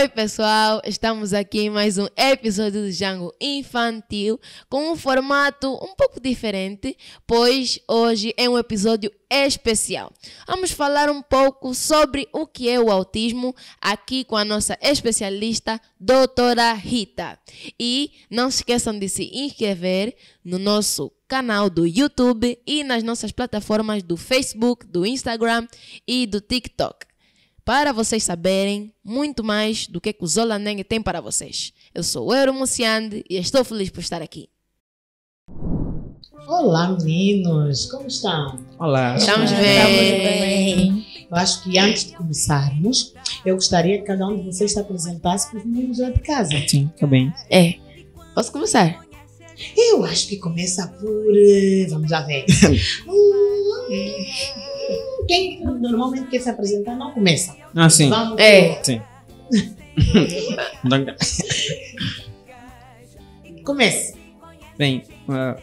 Oi pessoal, estamos aqui em mais um episódio do Django Infantil com um formato um pouco diferente, pois hoje é um episódio especial. Vamos falar um pouco sobre o que é o autismo aqui com a nossa especialista, doutora Rita. E não se esqueçam de se inscrever no nosso canal do YouTube e nas nossas plataformas do Facebook, do Instagram e do TikTok, para vocês saberem muito mais do que o Zolaneng tem para vocês. Eu sou o Euro Muciande e estou feliz por estar aqui. Olá meninos, como estão? Olá. Estamos bem. Eu acho que antes de começarmos, eu gostaria que cada um de vocês se apresentasse para os meninos lá de casa. Sim, tá bem. Posso começar? Eu acho que começa por... vamos lá ver. Quem normalmente quer se apresentar não começa. Ah, sim. Vamos Sim. Comece. Bem,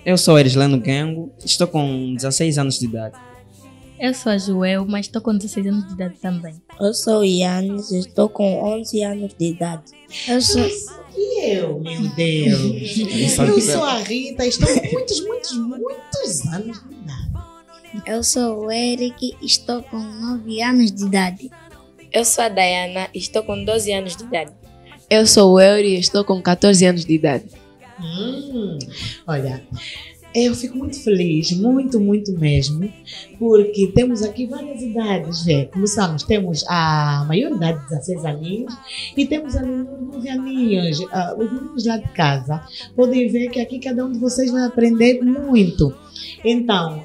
eu sou Erislano Gengo, estou com 16 anos de idade. Eu sou a Joel, mas estou com 16 anos de idade também. Eu sou Yannis, estou com 11 anos de idade. Eu sou... meu Deus. Eu sou a Rita, estou com muitos anos de idade. Eu sou o Eric, estou com 9 anos de idade. Eu sou a Dayana, estou com 12 anos de idade. Eu sou o Euri e estou com 14 anos de idade. Olha, eu fico muito feliz, muito mesmo, porque temos aqui várias idades. Começamos, temos a maioridade de 16 aninhos e temos a menor de 9 aninhos. Os meninos lá de casa podem ver que aqui cada um de vocês vai aprender muito. Então,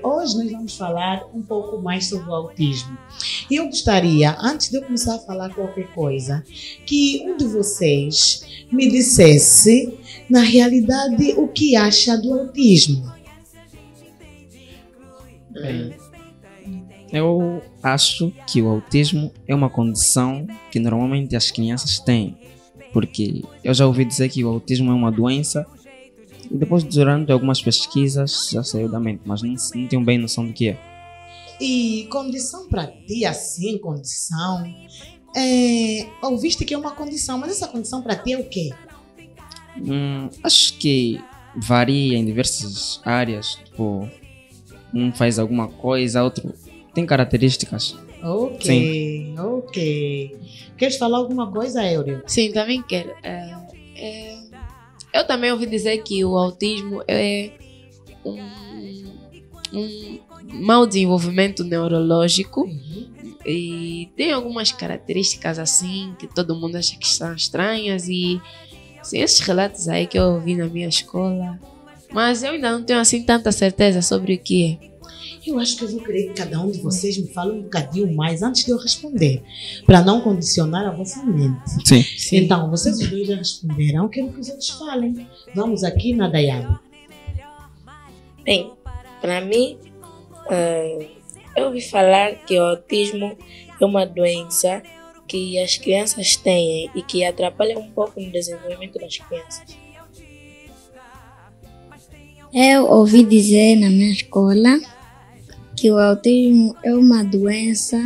hoje nós vamos falar um pouco mais sobre o autismo. E eu gostaria, antes de eu começar a falar qualquer coisa, que um de vocês me dissesse, na realidade, o que acha do autismo. Bem, eu acho que o autismo é uma condição que normalmente as crianças têm, porque eu já ouvi dizer que o autismo é uma doença e depois, durante algumas pesquisas, já saiu da mente, mas não tenho bem noção do que é. E condição para ti, assim, condição, ouviste que é uma condição, mas essa condição para ti é o quê? Acho que varia em diversas áreas, tipo, um faz alguma coisa, outro tem características. Ok. Queres falar alguma coisa, Euri? Sim, também quero. Eu também ouvi dizer que o autismo é um mau desenvolvimento neurológico e tem algumas características assim que todo mundo acha que são estranhas e sim, esses relatos aí que eu ouvi na minha escola, mas eu ainda não tenho assim tanta certeza sobre o que é. Eu acho que eu vou querer que cada um de vocês me fale um bocadinho mais antes de eu responder, para não condicionar a vossa mente. Sim. Então, vocês os dois já responderam, eu quero que os outros falem. Vamos aqui na Dayana. Bem, para mim, eu ouvi falar que o autismo é uma doença que as crianças têm e que atrapalha um pouco no desenvolvimento das crianças. Eu ouvi dizer na minha escola que o autismo é uma doença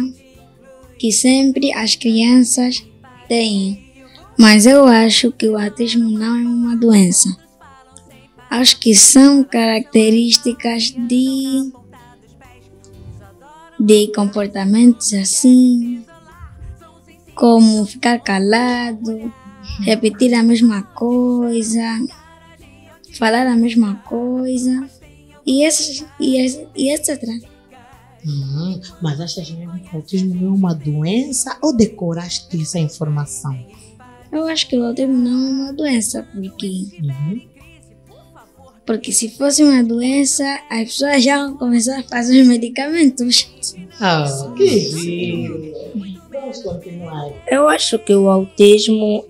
que sempre as crianças têm. Mas eu acho que o autismo não é uma doença. Acho que são características de comportamentos assim, como ficar calado, repetir a mesma coisa, falar a mesma coisa e etc. Mas achas mesmo que o autismo não é uma doença ou decoraste essa informação? Eu acho que o autismo não é uma doença, porque se fosse uma doença, as pessoas já vão começar a fazer os medicamentos. Que lindo! Vamos continuar. Eu acho que o autismo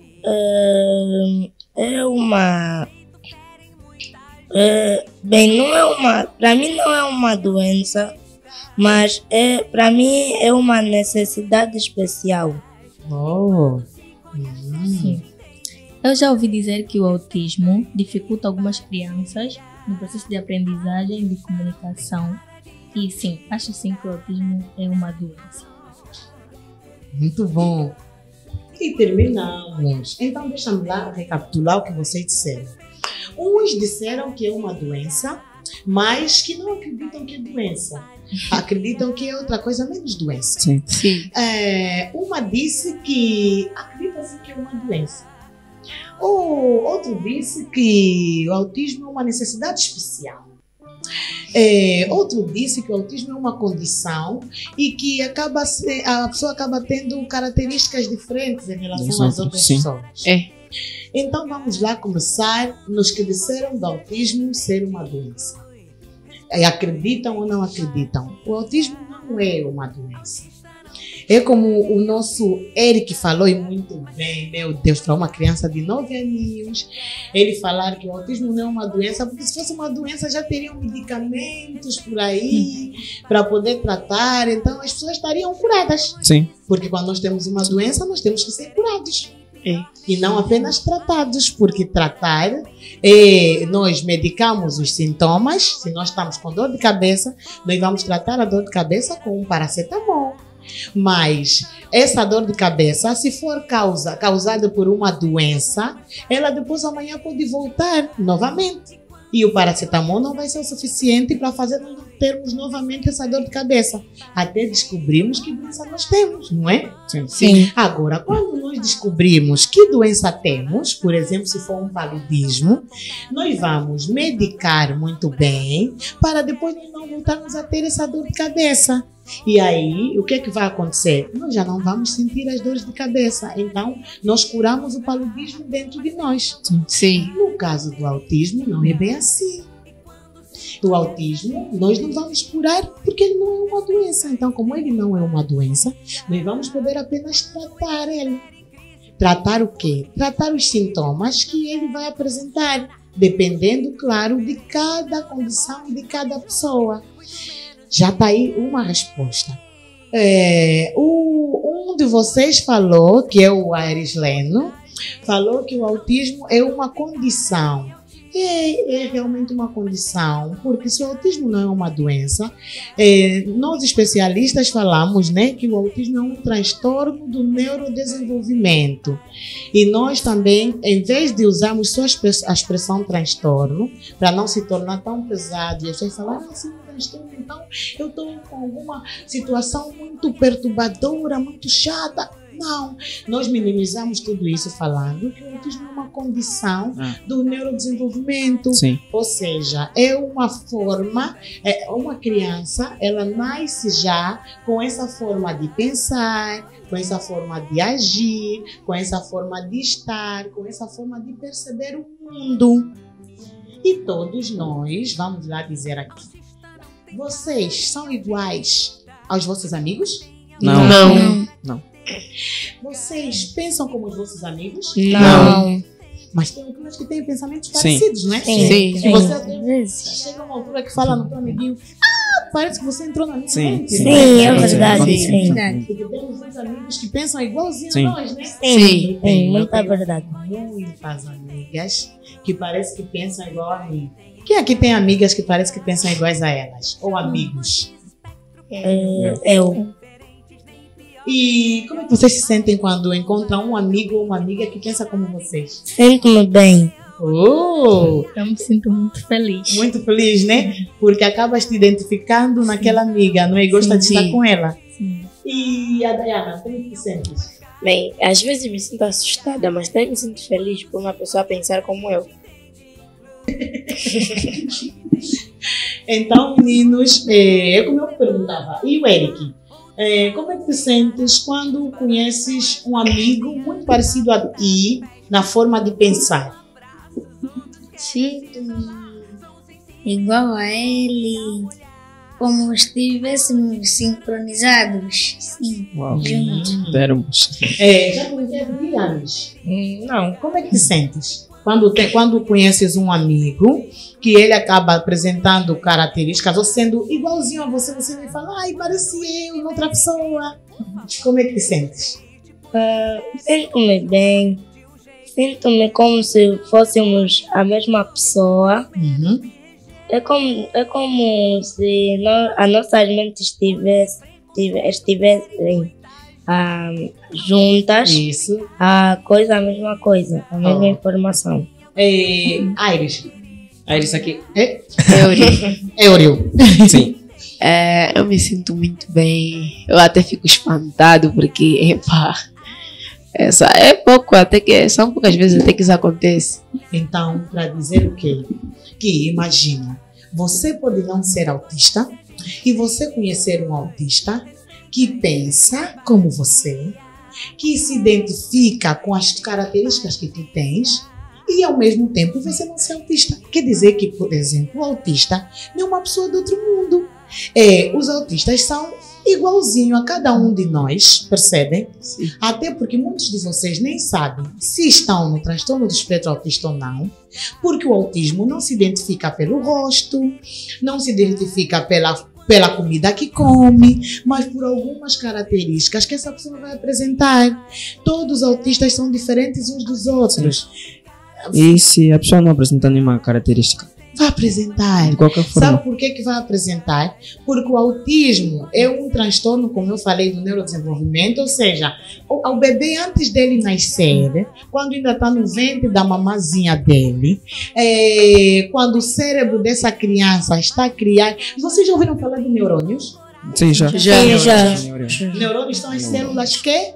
para mim não é uma doença, mas para mim é uma necessidade especial. Sim. Eu já ouvi dizer que o autismo dificulta algumas crianças no processo de aprendizagem e de comunicação. E sim, acho sim que o autismo é uma doença. Muito bom. E terminamos. Então, deixa-me lá recapitular o que vocês disseram. Uns disseram que é uma doença, mas que não acreditam que é doença. Acreditam que é outra coisa menos doença. Sim. Sim. Uma disse que acredita-se que é uma doença. O outro disse que o autismo é uma necessidade especial. Outro disse que o autismo é uma condição e que a pessoa acaba tendo características diferentes em relação às outras pessoas. Então vamos lá começar nos que disseram do autismo ser uma doença. Acreditam ou não acreditam? O autismo não é uma doença. É como o nosso Eric falou e muito bem, meu Deus, para uma criança de 9 aninhos, ele falar que o autismo não é uma doença, porque se fosse uma doença já teriam medicamentos por aí para poder tratar, então as pessoas estariam curadas. Sim. Porque quando nós temos uma doença, nós temos que ser curados. E não apenas tratados, porque tratar, nós medicamos os sintomas. Se nós estamos com dor de cabeça, nós vamos tratar a dor de cabeça com um paracetamol. Mas essa dor de cabeça, se for causada por uma doença, ela depois amanhã pode voltar novamente. E o paracetamol não vai ser o suficiente para fazer termos novamente essa dor de cabeça. Até descobrirmos que doença nós temos, não é? Sim. Agora, quando nós descobrimos que doença temos, por exemplo, se for um paludismo, nós vamos medicar muito bem para depois nós não voltarmos a ter essa dor de cabeça. E aí, o que é que vai acontecer? Nós já não vamos sentir as dores de cabeça. Então, nós curamos o paludismo dentro de nós. Sim. No caso do autismo, não é bem assim. O autismo, nós não vamos curar porque ele não é uma doença. Então, como ele não é uma doença, nós vamos poder apenas tratar ele. Tratar o quê? Tratar os sintomas que ele vai apresentar, dependendo, claro, de cada condição de cada pessoa. Já está aí uma resposta. Um de vocês falou, que é o Aires Leno, falou que o autismo é uma condição. É realmente uma condição, porque se o autismo não é uma doença, nós especialistas falamos, né, que o autismo é um transtorno do neurodesenvolvimento. E nós também, em vez de usarmos só a expressão transtorno, para não se tornar tão pesado, e as pessoas falam, sim, transtorno, então eu estou com alguma situação muito perturbadora, muito chata. Não, nós minimizamos tudo isso falando que o autismo é uma condição do neurodesenvolvimento. Sim. Ou seja, é uma forma, uma criança, ela nasce já com essa forma de pensar, com essa forma de agir, com essa forma de estar, com essa forma de perceber o mundo. E todos nós, vamos lá dizer aqui, vocês são iguais aos vossos amigos? Não. Vocês pensam como os vossos amigos? Não. Mas tem algumas que têm pensamentos parecidos, não é? Sim. Se você chega a uma altura que fala no teu amiguinho, parece que você entrou na minha mente. Sim, né? é verdade. Sim. Porque temos uns amigos que pensam igualzinho Sim. a nós, né? Sim. Eu Muita tenho verdade. muitas amigas que parece que pensam igual a mim. Quem aqui tem amigas que parece que pensam iguais a elas? Ou amigos? Eu. E como é que vocês se sentem quando encontram um amigo ou uma amiga que pensa como vocês? Sinto-me bem. Eu me sinto muito feliz. Muito feliz, né? Porque acabas te identificando naquela amiga, não é? E gosta de estar com ela. Sim. E a Dayana, como é que te sentes? Bem, às vezes me sinto assustada, mas também me sinto feliz por uma pessoa pensar como eu. Então, meninos, é como eu perguntava, e o Eric? Como é que te sentes quando conheces um amigo muito parecido a ti na forma de pensar? Sinto-me igual a ele, como estivéssemos sincronizados. Sim, Uau. juntos. Termos. Já conheceu anos? Não. Como é que te sentes quando conheces um amigo que ele acaba apresentando características ou sendo igualzinho a você, você vai falar, ai, parece eu, outra pessoa. Como é que te sentes? Sinto-me bem. Sinto-me como se fôssemos a mesma pessoa. Uhum. É como se a nossas mentes estivessem juntas, Isso. a mesma coisa, a mesma informação. Aires. Aires aqui. É? Euri. Euriu. Sim. Eu me sinto muito bem. Eu até fico espantado porque, epá, é pouco, até que são poucas vezes até que isso acontece. Então, para dizer o quê? Que imagina, você pode não ser autista e você conhecer um autista que pensa como você, que se identifica com as características que tu tens e ao mesmo tempo você não ser autista. Quer dizer que, por exemplo, o autista não é uma pessoa do outro mundo. Os autistas são igualzinho a cada um de nós, percebem? Sim. Até porque muitos de vocês nem sabem se estão no transtorno do espectro autista ou não, porque o autismo não se identifica pelo rosto, não se identifica pela comida que come, mas por algumas características que essa pessoa vai apresentar. Todos os autistas são diferentes uns dos outros. E se a pessoa não apresentar nenhuma característica? Vai apresentar. De qualquer forma. Sabe por que vai apresentar? Porque o autismo é um transtorno, como eu falei, do neurodesenvolvimento, ou seja, o bebê antes dele nascer, quando ainda está no ventre da mamazinha dele, quando o cérebro dessa criança está criado. Vocês já ouviram falar de neurônios? Sim, já. Já. Neurônios são as células que?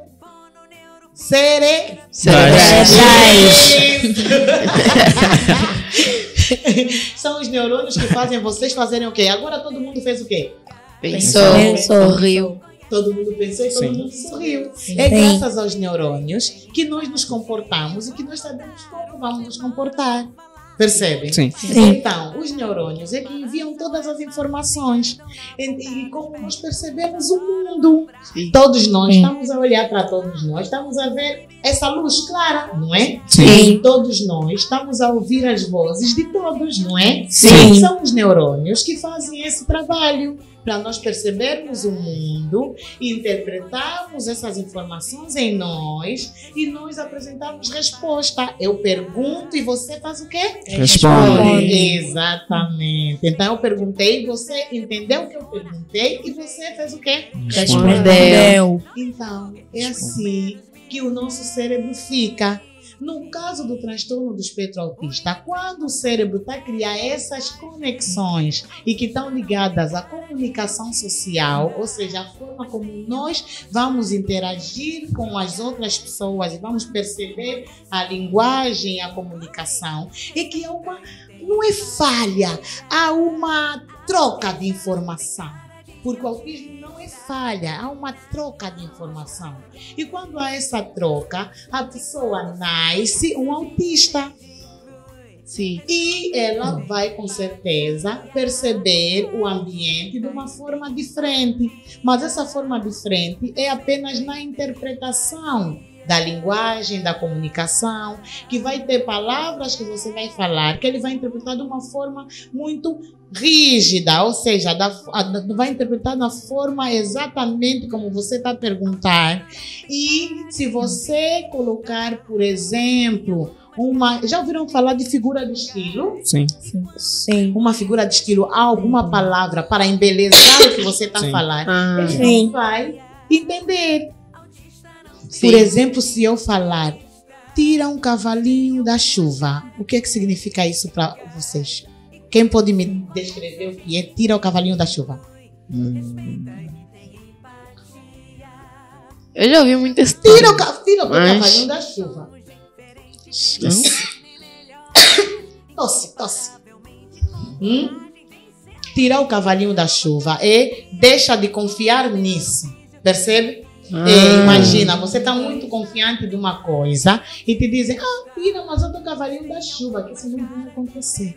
São os neurônios que fazem vocês fazerem o quê? Agora todo mundo fez o quê? Pensou, sorriu. Todo mundo pensou e todo Sim. mundo sorriu. Sim. É graças aos neurônios que nós nos comportamos e que nós sabemos como vamos nos comportar. Percebem? Sim. Então, os neurônios é que enviam todas as informações. E como nós percebemos o mundo. Sim. Todos nós estamos a olhar para todos nós, estamos a ver essa luz clara, não é? Sim. E todos nós estamos a ouvir as vozes de todos, não é? Sim. São os neurônios que fazem esse trabalho para nós percebermos o mundo, interpretarmos essas informações em nós e nós apresentarmos resposta. Eu pergunto e você faz o quê? Responde. Exatamente. Então eu perguntei, você entendeu o que eu perguntei e você fez o quê? Respondeu. Então, é assim que o nosso cérebro fica. No caso do transtorno do espectro autista, quando o cérebro está a criar essas conexões e que estão ligadas à comunicação social, ou seja, a forma como nós vamos interagir com as outras pessoas e vamos perceber a linguagem, a comunicação, é que não é falha, há uma troca de informação. Porque o autismo não é falha, há uma troca de informação. E quando há essa troca, a pessoa nasce um autista. Sim. E ela vai, com certeza, perceber o ambiente de uma forma diferente. Mas essa forma diferente é apenas na interpretação da linguagem, da comunicação, que vai ter palavras que você vai falar, que ele vai interpretar de uma forma muito rígida, ou seja, vai interpretar da forma exatamente como você está a perguntar. E se você colocar, por exemplo, já ouviram falar de figura de estilo? Sim. Sim. Uma figura de estilo, há alguma palavra para embelezar o que você está a falar? Ele não vai entender. Sim. Por exemplo, se eu falar, tira um cavalinho da chuva, o que significa isso para vocês? Quem pode me descrever o que é tira o cavalinho da chuva? Eu já ouvi muito esse Tira termo. o cavalinho da chuva. Tosse. Tirar o cavalinho da chuva é deixa de confiar nisso. Percebe? Imagina, você está muito confiante de uma coisa e te dizem, tira, mas eu tô cavalinho da chuva, que isso não vai acontecer.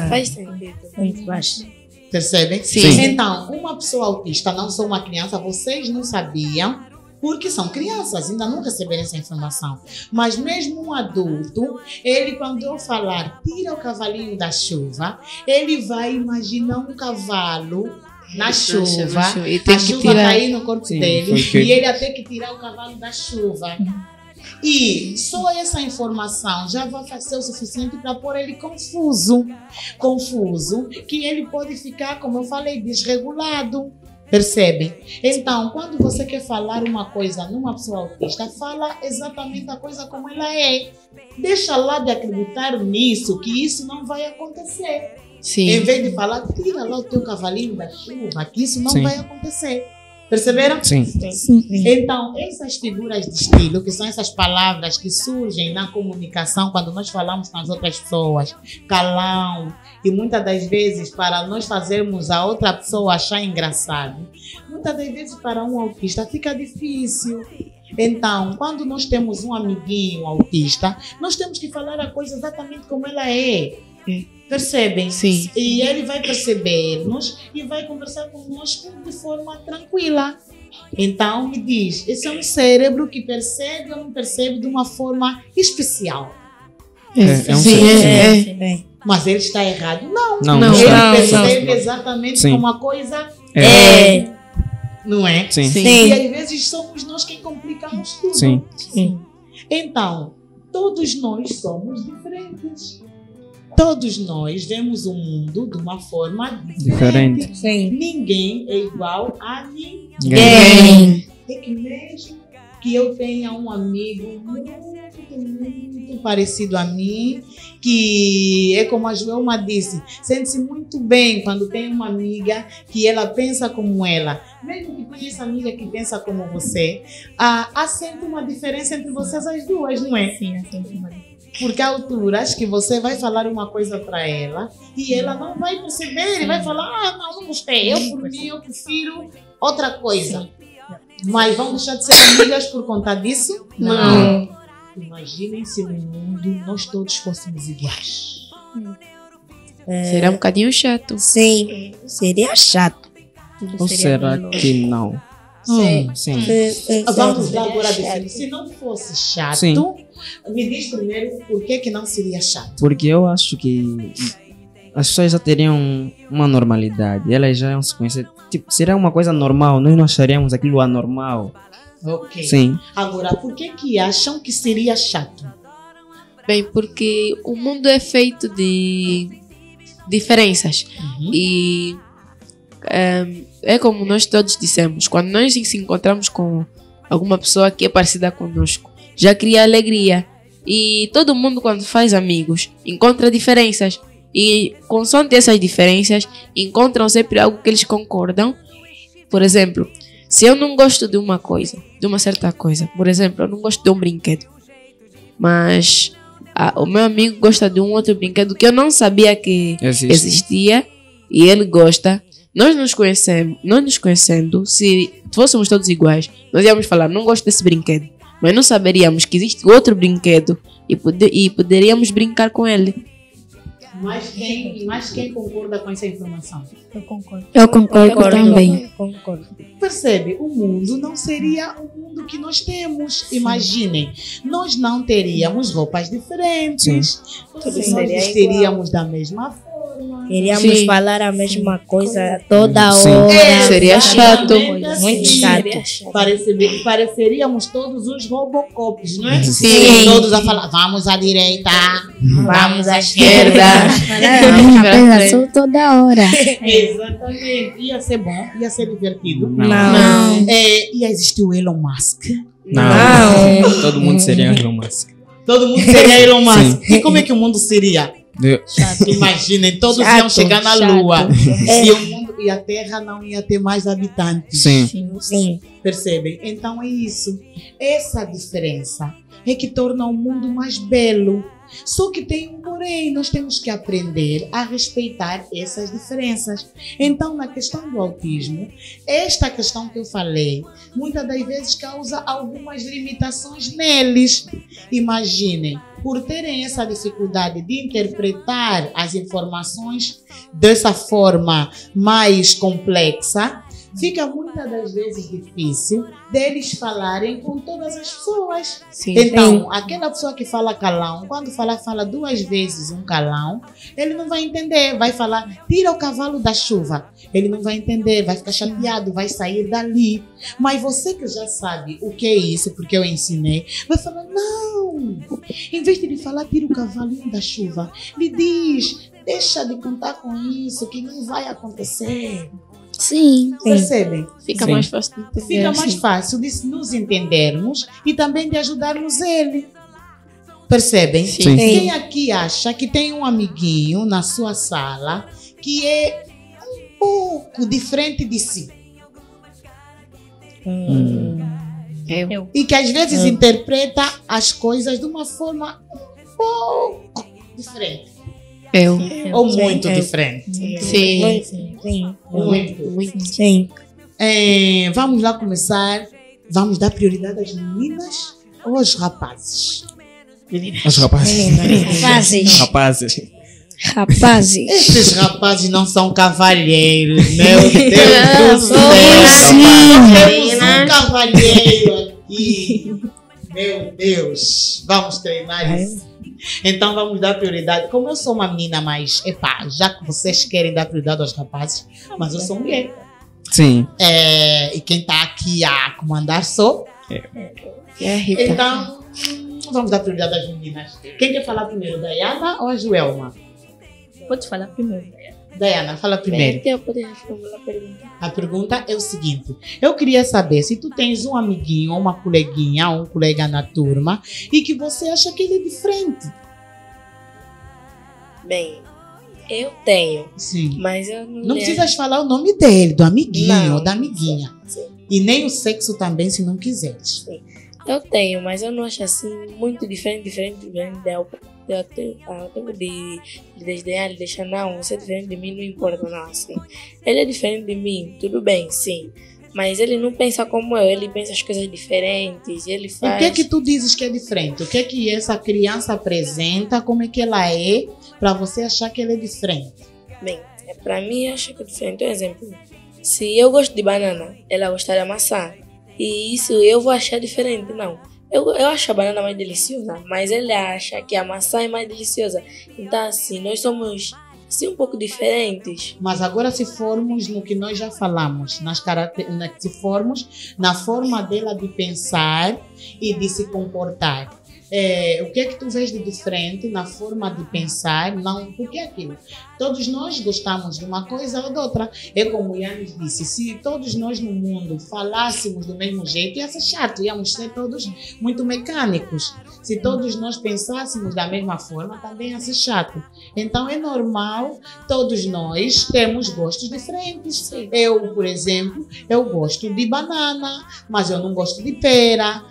Faz sentido. Muito baixo. Percebem? Sim. Então, uma pessoa autista, não sou uma criança, vocês não sabiam, porque são crianças, ainda não receberam essa informação. Mas mesmo um adulto, ele, quando eu falar, tira o cavalinho da chuva, ele vai imaginar um cavalo na chuva, e tem a que chuva tirar. cair no corpo dele okay. e ele ia ter que tirar o cavalo da chuva. E só essa informação já vai ser o suficiente para pôr ele confuso, que ele pode ficar, como eu falei, desregulado. Percebem? Então, quando você quer falar uma coisa numa pessoa autista, fala exatamente a coisa como ela é. Deixa lá de acreditar nisso, que isso não vai acontecer. Sim. Em vez de falar, tira lá o teu cavalinho da chuva, que isso não Sim. vai acontecer. Perceberam? Sim. Então, essas figuras de estilo, que são essas palavras que surgem na comunicação quando nós falamos com as outras pessoas, calão, e muitas das vezes para nós fazermos a outra pessoa achar engraçado, muitas das vezes para um autista fica difícil. Então, quando nós temos um amiguinho autista, nós temos que falar a coisa exatamente como ela é. Percebem? Sim. E ele vai perceber-nos e vai conversar conosco de forma tranquila. Então, me diz, esse é um cérebro que percebe ou não percebe de uma forma especial. É um Sim, ser. Mas ele está errado? Não. Não, Não, não Ele está. percebe exatamente Sim. como a coisa É. não é? Sim. E às vezes somos nós quem complicamos tudo. Sim. Então, todos nós somos diferentes. Todos nós vemos o mundo de uma forma diferente. Sim. Ninguém é igual a ninguém. Ninguém. É que mesmo que eu tenha um amigo muito parecido a mim, que é como a Joelma disse, sente-se muito bem quando tem uma amiga que ela pensa como ela. Mesmo que tenha essa amiga que pensa como você, há sempre uma diferença entre vocês as duas, não é? Sim, assim, uma diferença. Porque há alturas que você vai falar uma coisa para ela e ela não vai perceber e vai falar, não gostei, eu por mim eu prefiro outra coisa. Mas vão deixar de ser amigas por conta disso? Não. Imaginem se no mundo nós todos fôssemos iguais. Será um bocadinho chato. Sim, seria chato. Ou será que não? Sim. Vamos lá agora definir. Se não fosse chato, Sim. me diz primeiro por que não seria chato. Porque eu acho que as pessoas já teriam uma normalidade. Elas já iam se conhecer. Tipo, seria uma coisa normal. Nós não acharíamos aquilo anormal. Ok. Sim. Agora, por que acham que seria chato? Bem, porque o mundo é feito de diferenças. E é como nós todos dissemos, quando nós se encontramos com alguma pessoa que é parecida conosco, já cria alegria. E todo mundo, quando faz amigos, encontra diferenças. E, consoante essas diferenças, encontram sempre algo que eles concordam. Por exemplo, se eu não gosto de uma coisa, de uma certa coisa, por exemplo, eu não gosto de um brinquedo, mas o meu amigo gosta de um outro brinquedo que eu não sabia que existia e ele gosta. Nós nos conhecendo, se fôssemos todos iguais, nós íamos falar, não gosto desse brinquedo, mas não saberíamos que existe outro brinquedo e poderíamos brincar com ele. Mas quem concorda com essa informação? Eu concordo também. Concordo. Percebe? O mundo não seria o mundo que nós temos. Imaginem, nós não teríamos roupas diferentes. Todos nós seria vestiríamos da mesma forma. Iríamos Sim. falar a mesma coisa toda Sim. hora. Seria chato. Muito Sim. chato. Pareceríamos todos os Robocops, não é? Sim. Todos a falar, vamos à direita, Vamos à Esquerda. Uma coisa só toda hora. Exatamente. Ia ser bom, ia ser divertido. Não. Ia existir o Elon Musk. Não. Todo mundo seria Elon Musk. Todo mundo seria Elon Musk. E como é que o mundo seria? Eu- Imaginem, todos Chato, iam chegar na chato. Lua. E o mundo e a Terra não ia ter mais habitantes. Sim. Sim. Percebem? Então é isso. Essa diferença é que torna o mundo mais belo. Só que tem um porém, nós temos que aprender a respeitar essas diferenças. Então, na questão do autismo, esta questão que eu falei, muitas das vezes causa algumas limitações neles. Imaginem, por terem essa dificuldade de interpretar as informações dessa forma mais complexa, fica muitas das vezes difícil deles falarem com todas as pessoas. Sim. Então, aquela pessoa que fala calão, quando fala duas vezes um calão, ele não vai entender, vai falar, tira o cavalo da chuva. Ele não vai entender, vai ficar chateado, vai sair dali. Mas você que já sabe o que é isso, porque eu ensinei, vai falar, não. Em vez de ele falar, tira o cavalinho da chuva, lhe diz, deixa de contar com isso, que não vai acontecer. Sim. Percebem? Fica Sim. mais fácil de entender. Fica mais fácil de nos entendermos e também de ajudarmos ele. Percebem? Sim. Quem aqui acha que tem um amiguinho na sua sala que é um pouco diferente de si? Eu. E que às vezes interpreta as coisas de uma forma um pouco diferente. Eu. Ou muito diferente. Sim. Sim. Muito. Sim. Vamos lá começar. Vamos dar prioridade às meninas ou aos rapazes? Os rapazes. Rapazes. Rapazes. Rapazes. Esses rapazes não são cavalheiros, meu Deus do céu. Temos um cavalheiro aqui. Meu Deus. Vamos treinar isso. Então vamos dar prioridade. Como eu sou uma menina mais... Epá, já que vocês querem dar prioridade aos rapazes, mas eu sou mulher. Sim. E quem está aqui a comandar sou. É a Rita. Então, vamos dar prioridade às meninas. Quem quer falar primeiro, Dayana ou a Joelma? Pode falar primeiro. Dayana, fala primeiro. Eu poderia responder a pergunta. A pergunta é o seguinte: eu queria saber se tu tens um amiguinho, ou uma coleguinha, ou um colega na turma e que você acha que ele é diferente. Bem, eu tenho, Sim. mas eu Não precisas falar o nome dele, do amiguinho Não. ou da amiguinha. Sim. E nem o sexo também, se não quiseres. Eu tenho, mas eu não acho assim muito diferente dela. Eu tenho de desdenhar, de deixar, não, você é diferente de mim, não importa, não, assim. Ele é diferente de mim, tudo bem, sim. Mas ele não pensa como eu, ele pensa as coisas diferentes, ele E faz... o que é que tu dizes que é diferente? O que é que essa criança apresenta? Como é que ela é para você achar que ela é diferente? Bem, pra mim, eu acho que é diferente. Um exemplo, se eu gosto de banana, ela gosta de maçã. E isso eu vou achar diferente, não. Eu acho a banana mais deliciosa, mas ele acha que a maçã é mais deliciosa. Então, assim, nós somos assim, um pouco diferentes. Mas agora se formos no que nós já falamos, se formos na forma dela de pensar e de se comportar. O que é que tu vês de diferente na forma de pensar? Não, porque é aquilo. Todos nós gostamos de uma coisa ou de outra. É como o Yannis disse, se todos nós no mundo falássemos do mesmo jeito, ia ser chato, íamos ser todos muito mecânicos. Se todos nós pensássemos da mesma forma, também ia ser chato. Então é normal, todos nós temos gostos diferentes. Eu, por exemplo, eu gosto de banana, mas eu não gosto de pera.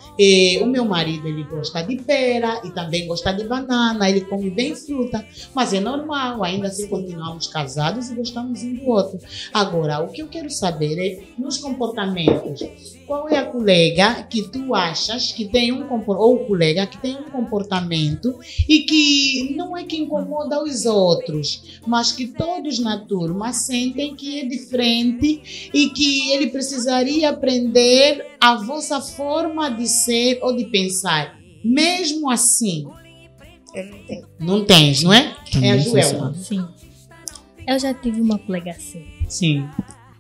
O meu marido, ele gosta de pera e também gosta de banana, ele come bem fruta, mas é normal, ainda assim continuamos casados e gostamos um do outro. Agora, o que eu quero saber é nos comportamentos. Qual é a colega que tu achas que tem ou o colega que tem um comportamento e que não é que incomoda os outros, mas que todos na turma sentem que é diferente e que ele precisaria aprender a vossa forma de ser ou de pensar. Mesmo assim, Eu não tenho. não tens, não é? É a Também Joelma. Sim. Eu já tive uma colega assim. Sim.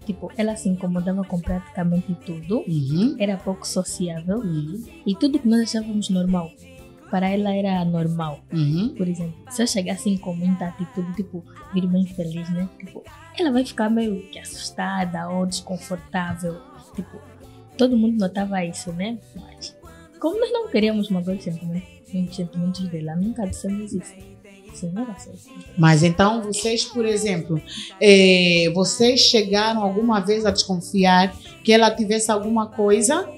Tipo, ela se incomodava com praticamente tudo. Uhum. Era pouco sociável. Uhum. E tudo que nós achávamos normal, para ela era normal. Uhum. Por exemplo, se eu chegar assim com muita atitude, tipo, vir bem feliz, né? Tipo, ela vai ficar meio que assustada ou desconfortável. Tipo, todo mundo notava isso, né? Mas, como nós não queríamos magoar os sentimentos dela, nunca dissemos isso. Sim, era assim. Mas então vocês, por exemplo, vocês chegaram alguma vez a desconfiar que ela tivesse alguma coisa?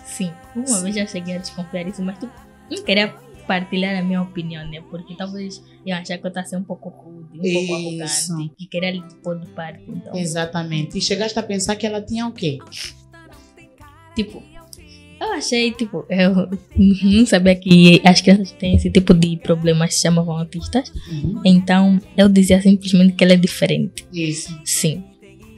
Sim, uma vez já cheguei a desconfiar disso, mas tipo, não queria partilhar a minha opinião, né? Porque talvez eu achar que eu estava sendo um pouco rude, um pouco Isso. arrogante, e queria lhe pôr de parte. Então, Exatamente. E chegaste a pensar que ela tinha o quê? tipo, eu achei, tipo, eu não sabia que as crianças têm esse tipo de problemas, se chamavam autistas. Uhum. Então, eu dizia simplesmente que ela é diferente. Isso. Sim.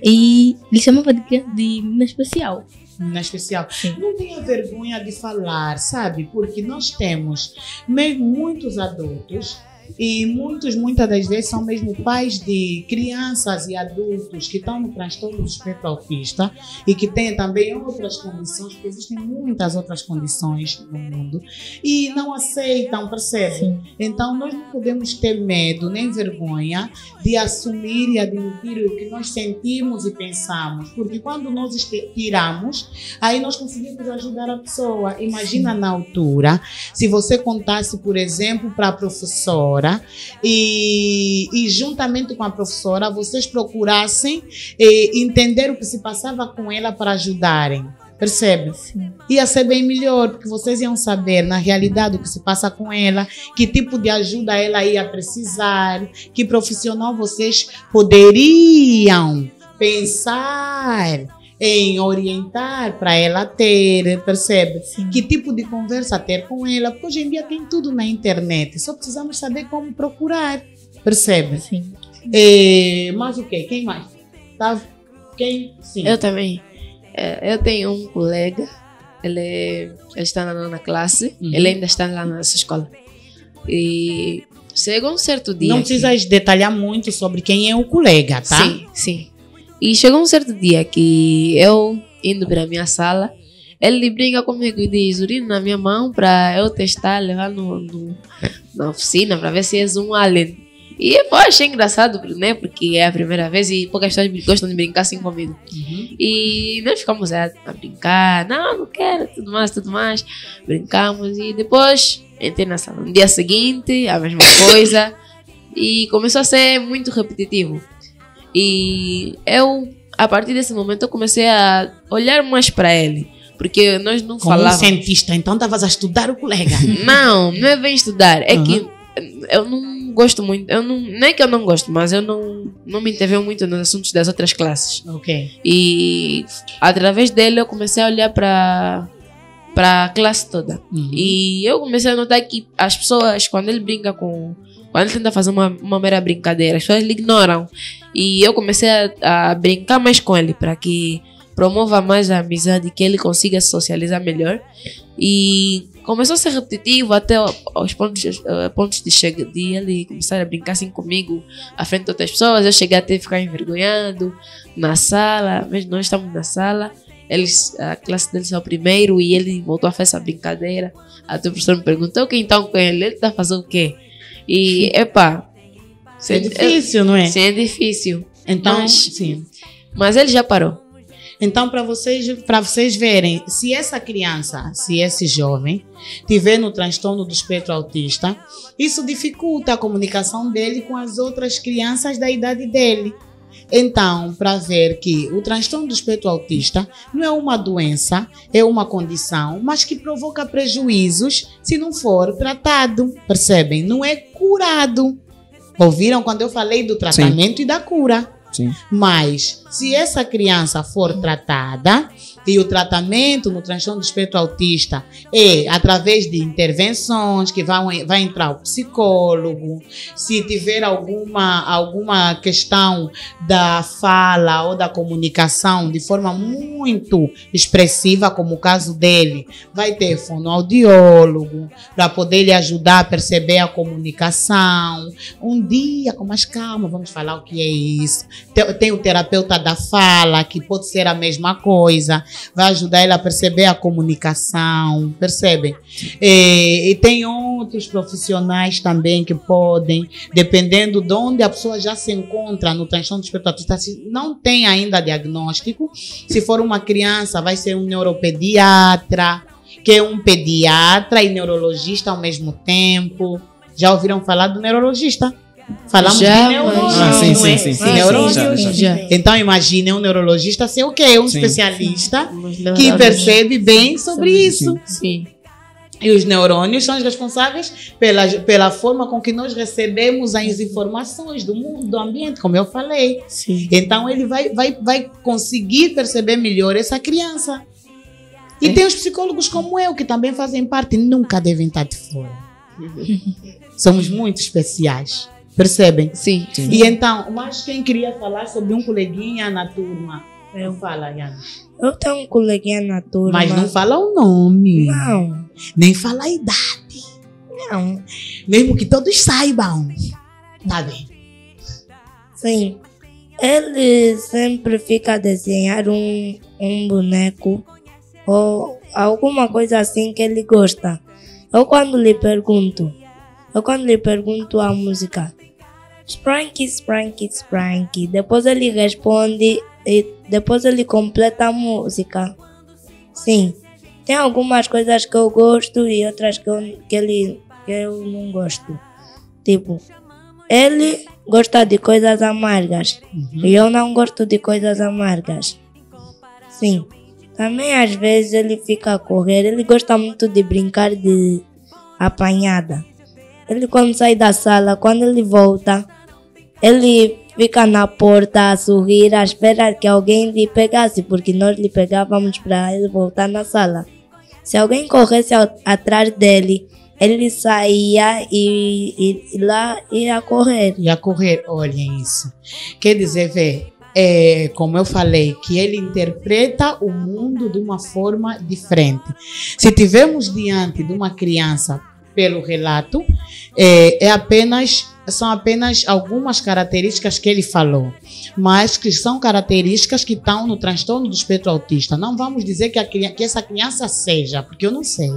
E ele chamava de menina especial. Na especial. Sim. Não tenha vergonha de falar, sabe? Porque nós temos mesmo muitos adultos E muitas das vezes são mesmo pais de crianças e adultos que estão no transtorno do espectro autista e que têm também outras condições, porque existem muitas outras condições no mundo, e não aceitam, percebe? Sim. Então nós não podemos ter medo nem vergonha de assumir e admitir o que nós sentimos e pensamos, porque quando nós tiramos, aí nós conseguimos ajudar a pessoa. Imagina na altura, se você contasse, por exemplo, para a professora e juntamente com a professora vocês procurassem entender o que se passava com ela para ajudarem. Percebe? Sim. Ia ser bem melhor, porque vocês iam saber, na realidade, o que se passa com ela, que tipo de ajuda ela ia precisar, que profissional vocês poderiam pensar em orientar para ela ter, percebe? Sim. Que tipo de conversa ter com ela, porque hoje em dia tem tudo na internet, só precisamos saber como procurar, percebe? Sim. Mas o quê? Quem mais? Tá? Quem? Sim. Eu também. Eu tenho um colega, ele está na 9ª classe, ele ainda está lá nessa escola. E chegou um certo dia. Não precisas detalhar muito sobre quem é o colega, tá? Sim, sim. E chegou um certo dia que eu, indo para a minha sala, ele brinca comigo e diz: urina na minha mão para eu testar, levar na oficina para ver se és um alien. E eu achei engraçado, né? Porque é a primeira vez e poucas pessoas gostam de brincar assim comigo. E nós ficamos a brincar. Não quero, tudo mais. Brincamos e depois entrei na sala. No dia seguinte, a mesma coisa. E começou a ser muito repetitivo. E eu, a partir desse momento, eu comecei a olhar mais para ele. Porque nós não Como um falávamos. cientista, então estavas a estudar o colega. Não é bem estudar. É que eu não gosto muito. Não é que eu não gosto, mas eu não me intervenho muito nos assuntos das outras classes. Ok. E através dele eu comecei a olhar para a classe toda. E eu comecei a notar que as pessoas, quando ele brinca com. Quando ele tenta fazer uma mera brincadeira, as pessoas lhe ignoram. E eu comecei a brincar mais com ele para que promova mais a amizade, que ele consiga se socializar melhor. E começou a ser repetitivo até aos pontos de ele começar a brincar assim comigo à frente de outras pessoas. Eu cheguei até a ficar envergonhado na sala, mas nós estamos na sala. A classe dele é o primeiro e ele voltou a fazer essa brincadeira. Até o professor me perguntou: o que então com ele? Ele está fazendo o quê? E, É difícil, não é? Sim, é difícil. Então, sim. Mas ele já parou. Então, para vocês verem, se essa criança, se esse jovem tiver no transtorno do espectro autista, isso dificulta a comunicação dele com as outras crianças da idade dele. Então, para ver que o transtorno do espectro autista não é uma doença, é uma condição, mas que provoca prejuízos se não for tratado, percebem? Não é curado. Ouviram quando eu falei do tratamento e da cura? Sim. Mas, se essa criança for tratada, e o tratamento no transtorno do espectro autista é através de intervenções que vai entrar o psicólogo, se tiver alguma questão da fala ou da comunicação de forma muito expressiva, como o caso dele, vai ter fonoaudiólogo para poder lhe ajudar a perceber a comunicação. Um dia, com mais calma, vamos falar o que é isso. Tem o terapeuta da fala, que pode ser a mesma coisa, vai ajudar ele a perceber a comunicação, percebem? E tem outros profissionais também que podem, dependendo de onde a pessoa já se encontra no transtorno do espectro autista, se não tem ainda diagnóstico, se for uma criança, vai ser um neuropediatra, que é um pediatra e neurologista ao mesmo tempo. Já ouviram falar do neurologista? Falamos Já, de neurônio, sim, não é? sim, sim. Neurônio. Já. Então, imagine um neurologista ser o quê? Um Sim. especialista que percebe bem sobre isso. Sim. E os neurônios são os responsáveis pela forma com que nós recebemos as informações do mundo, do ambiente, como eu falei. Sim. Então, ele vai conseguir perceber melhor essa criança. E tem os psicólogos como eu, que também fazem parte, nunca devem estar de fora. Somos muito especiais. Percebem? Sim. E então, mas quem queria falar sobre um coleguinha na turma? Eu falo, Yana. Eu tenho um coleguinha na turma. Mas não fala o nome. Não. Nem fala a idade. Não. Mesmo que todos saibam. Tá bem. Sim. Ele sempre fica a desenhar um boneco ou alguma coisa assim que ele gosta. Eu quando lhe pergunto a música, Spranky, Spranky, Spranky, depois ele responde e depois ele completa a música. Sim, tem algumas coisas que eu gosto e outras que eu não gosto. Tipo, ele gosta de coisas amargas e eu não gosto de coisas amargas. Sim. Também às vezes ele fica a correr, ele gosta muito de brincar de apanhada. Ele quando sai da sala, quando ele volta, ele fica na porta a sorrir, a esperar que alguém lhe pegasse, porque nós lhe pegávamos para ele voltar na sala. Se alguém corresse atrás dele, ele saía e lá ia correr. E a correr, olhem isso. Quer dizer, como eu falei, que ele interpreta o mundo de uma forma diferente. Se tivermos diante de uma criança, pelo relato, são apenas algumas características que ele falou, mas que são características que estão no transtorno do espectro autista. Não vamos dizer que essa criança seja, porque eu não sei.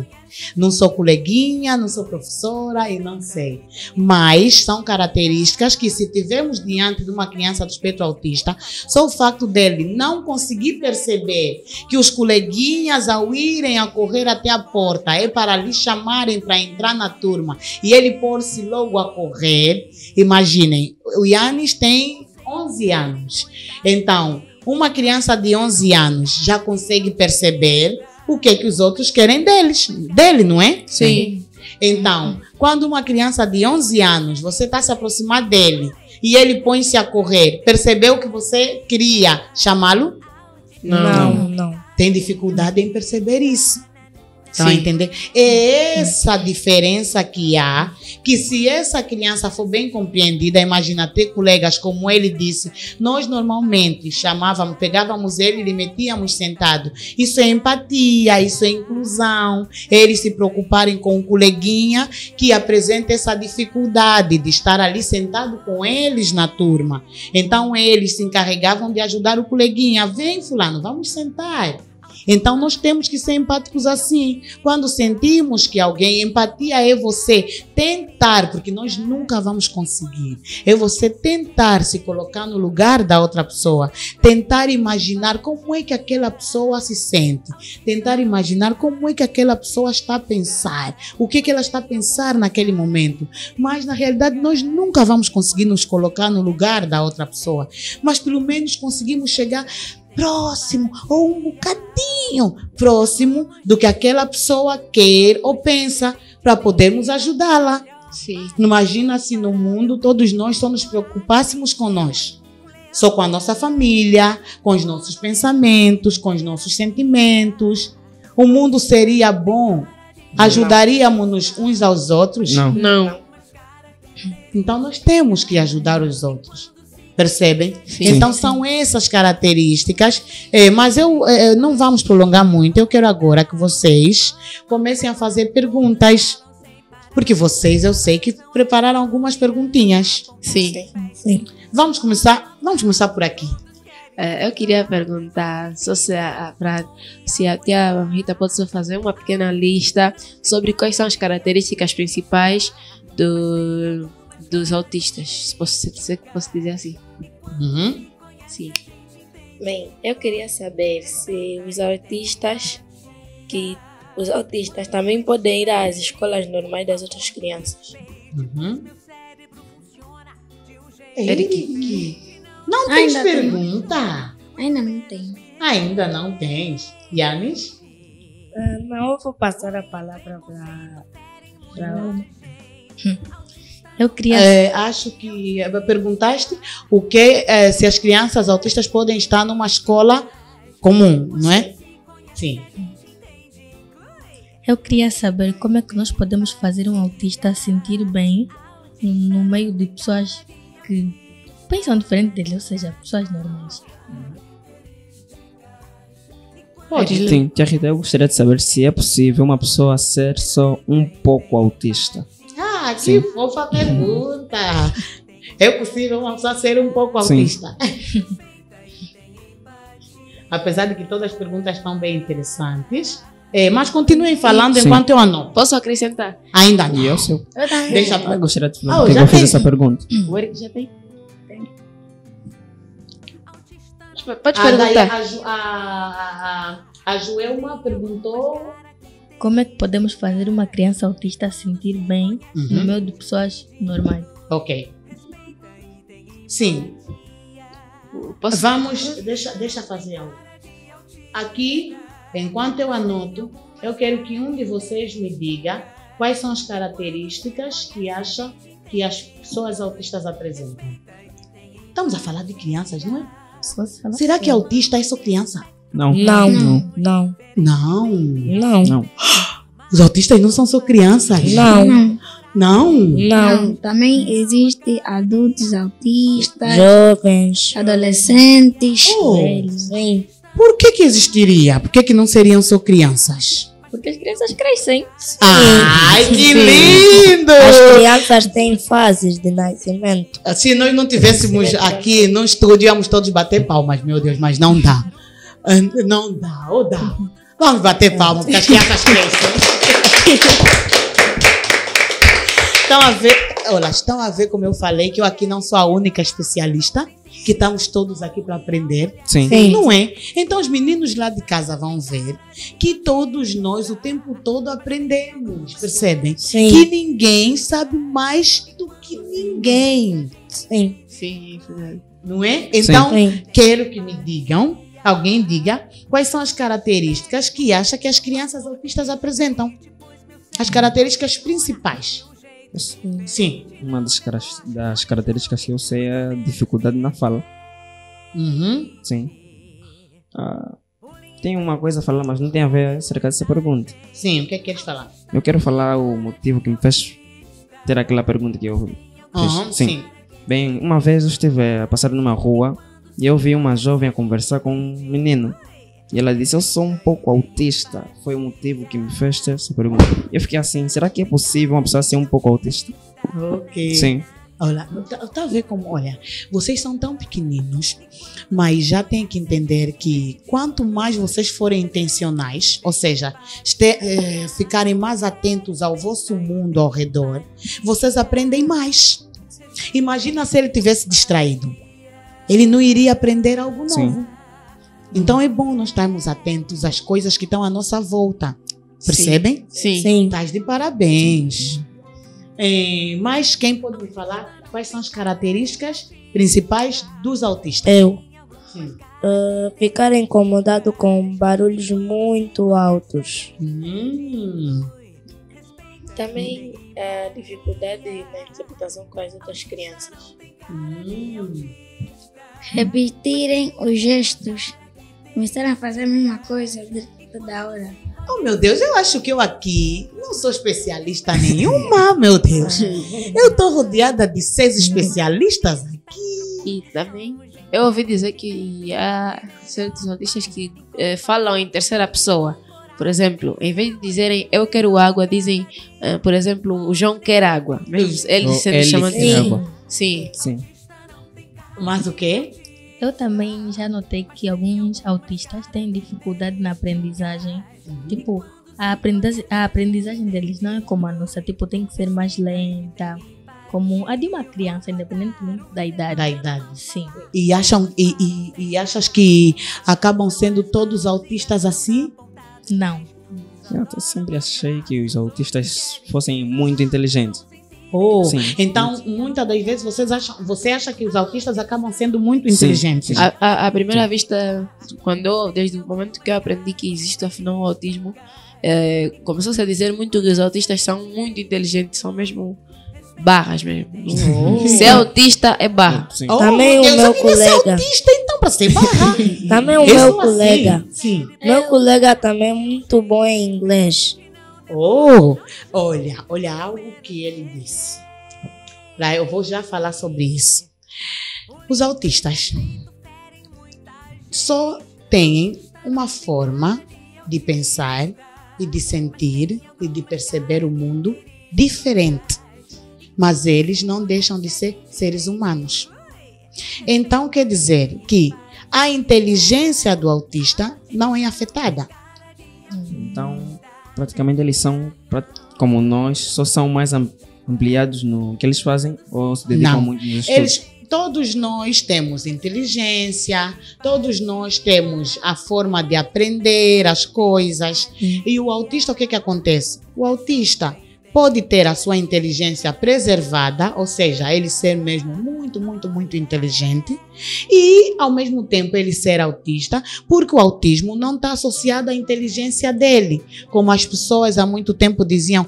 Não sou coleguinha, não sou professora e não sei. Mas são características que, se tivermos diante de uma criança do espectro autista, só o fato dele não conseguir perceber que os coleguinhas, ao irem a correr até a porta, é para lhe chamarem para entrar na turma e ele pôr-se logo a correr. Imaginem, o Yannis tem 11 anos. Então, uma criança de 11 anos já consegue perceber o que os outros querem dele, não é? Sim. Então, quando uma criança de 11 anos, você está se aproximar dele e ele põe-se a correr, percebeu que você queria chamá-lo? Não. Tem dificuldade em perceber isso. Estão a Sim. entender? É essa diferença que há, que se essa criança for bem compreendida, imagina ter colegas, como ele disse, nós normalmente pegávamos ele e lhe metíamos sentado. Isso é empatia, isso é inclusão. Eles se preocuparem com o coleguinha que apresenta essa dificuldade de estar ali sentado com eles na turma. Então eles se encarregavam de ajudar o coleguinha. Vem, fulano, vamos sentar. Então nós temos que ser empáticos assim. Quando sentimos que alguém, empatia é você tentar, porque nós nunca vamos conseguir. É você tentar se colocar no lugar da outra pessoa, tentar imaginar como é que aquela pessoa se sente, tentar imaginar como é que aquela pessoa está a pensar, o que ela está a pensar naquele momento. Mas na realidade nós nunca vamos conseguir nos colocar no lugar da outra pessoa, mas pelo menos conseguimos chegar próximo ou um bocadinho próximo do que aquela pessoa quer ou pensa, para podermos ajudá-la. Sim. Imagina se no mundo todos nós só nos preocupássemos com nós, só com a nossa família, com os nossos pensamentos, com os nossos sentimentos. O mundo seria bom? Ajudaríamos uns aos outros? Não. Então nós temos que ajudar os outros. Percebem? Sim. Então são essas características, mas não vamos prolongar muito. Eu quero agora que vocês comecem a fazer perguntas, porque vocês, eu sei que prepararam algumas perguntinhas. Sim. Vamos começar por aqui. Eu queria perguntar só se a tia Rita pode só fazer uma pequena lista sobre quais são as características principais dos autistas, se posso dizer assim. Uhum. Sim. Bem, eu queria saber se os autistas também podem ir às escolas normais das outras crianças. Uhum. Eric. Não tens Ainda tem. pergunta? Ainda não tem. Ainda não tens. Yannis? Não, eu vou passar a palavra para Eu queria. Acho que perguntaste se as crianças autistas podem estar numa escola comum, não é? Sim. Eu queria saber como é que nós podemos fazer um autista sentir bem no meio de pessoas que pensam diferente dele, ou seja, pessoas normais. Sim, tia Rita, eu gostaria de saber se é possível uma pessoa ser só um pouco autista. que Sim. fofa pergunta. É possível uma pessoa ser um pouco Sim. autista? Apesar de que todas as perguntas estão bem interessantes. Mas continuem falando Sim. enquanto eu anoto. Posso acrescentar? Ainda não. E eu sei. Eu também. Deixa Eu gostaria de falar Ah, porque já eu fiz tem. essa pergunta. O Eric já tem? Pode Daí perguntar. a Joelma perguntou. Como é que podemos fazer uma criança autista se sentir bem no Uhum. meio de pessoas normais? Ok. Sim. Posso? Vamos, deixa fazer algo. Aqui, enquanto eu anoto, eu quero que um de vocês me diga quais são as características que acha que as pessoas autistas apresentam. Estamos a falar de crianças, não é? Só se falar Será que autista é só criança? Não. Não, não, Não. não, Não. Os autistas não são só crianças. não, Não, Não. não. não. Também existe adultos autistas, Jovens, adolescentes. Oh, velhos. sim. por que existiria? Por que não seriam só crianças? Porque as crianças crescem. Ai, que lindo! As crianças têm fases de nascimento. Se nós não tivéssemos aqui no estúdio, íamos todos bater palmas, meu Deus, mas não dá. Não dá, ou dá. Vamos bater palmas, porque as crianças crescem. Estão a ver como eu falei, que eu aqui não sou a única especialista, que estamos todos aqui para aprender. Sim. Sim. Não é? Então os meninos lá de casa vão ver que todos nós o tempo todo aprendemos, percebem? Sim. Que ninguém sabe mais do que ninguém, Sim. Sim, verdade. não é? Então, Sim. quero que me digam, alguém diga, quais são as características que acha que as crianças autistas apresentam. As características principais. Sim. Uma das características que eu sei é a dificuldade na fala. Uhum. Sim. Tem uma coisa a falar, mas não tem a ver acerca dessa pergunta. Sim, o que é que queres falar? Eu quero falar o motivo que me fez ter aquela pergunta que eu fiz. Uhum, Sim. sim. Bem, uma vez eu estive a passar numa rua e eu vi uma jovem a conversar com um menino. E ela disse, eu sou um pouco autista. Foi o motivo que me fez ter essa pergunta. Eu fiquei assim, será que é possível uma pessoa ser um pouco autista? Ok. Sim. Olha, tá a ver como, olha, vocês são tão pequeninos, mas já tem que entender que quanto mais vocês forem intencionais, ou seja, ficarem mais atentos ao vosso mundo ao redor, vocês aprendem mais. Imagina se ele tivesse distraído. Ele não iria aprender algo Sim. novo. Então é bom nós estarmos atentos às coisas que estão à nossa volta. Percebem? Sim. Sim. Estás de parabéns. Mas quem pode me falar quais são as características principais dos autistas? Eu. Sim. Ficar incomodado com barulhos muito altos. Também a dificuldade na interpretação com as outras crianças. Repetirem os gestos. Começaram a fazer a mesma coisa toda hora. Oh, meu Deus, eu acho que eu aqui não sou especialista nenhuma, meu Deus. Eu estou rodeada de 6 especialistas aqui. E também eu ouvi dizer que há certos autistas que falam em terceira pessoa. Por exemplo, em vez de dizerem eu quero água, dizem, por exemplo, o João quer água. Mesmo ele sendo Ele chamado quer de água. Sim. Sim. Mas o quê? Eu também já notei que alguns autistas têm dificuldade na aprendizagem. Tipo, a aprendizagem deles não é como a nossa. Tipo, tem que ser mais lenta. Como a de uma criança, independentemente da idade. Da idade. Sim. E achas que acabam sendo todos autistas assim? Não. Eu sempre achei que os autistas fossem muito inteligentes. Oh, Sim. então, muitas das vezes você acha que os autistas acabam sendo muito Sim, inteligentes. sim. À primeira vista, desde o momento que eu aprendi que existe afinal o autismo, começou-se a dizer muito que os autistas são muito inteligentes, são mesmo barras mesmo. Ser autista é barra. Sim. Oh, Também o Deus, meu eu queria ser colega. autista, então, para ser barra. Também o Eu meu sou assim. colega. Sim. Meu colega também é muito bom em inglês. Oh, olha algo que ele disse. Lá eu vou já falar sobre isso. Os autistas só têm uma forma de pensar e de sentir e de perceber o mundo diferente. mas eles não deixam de ser seres humanos. Então, quer dizer que a inteligência do autista não é afetada. Então, praticamente eles são, como nós, só são mais ampliados no que eles fazem ou se dedicam Não. muito nos estudos? Todos nós temos inteligência, todos nós temos a forma de aprender as coisas. E o autista, o que acontece? O autista pode ter a sua inteligência preservada, ou seja, ele ser mesmo muito inteligente e, ao mesmo tempo, ele ser autista, porque o autismo não está associado à inteligência dele. Como as pessoas há muito tempo diziam,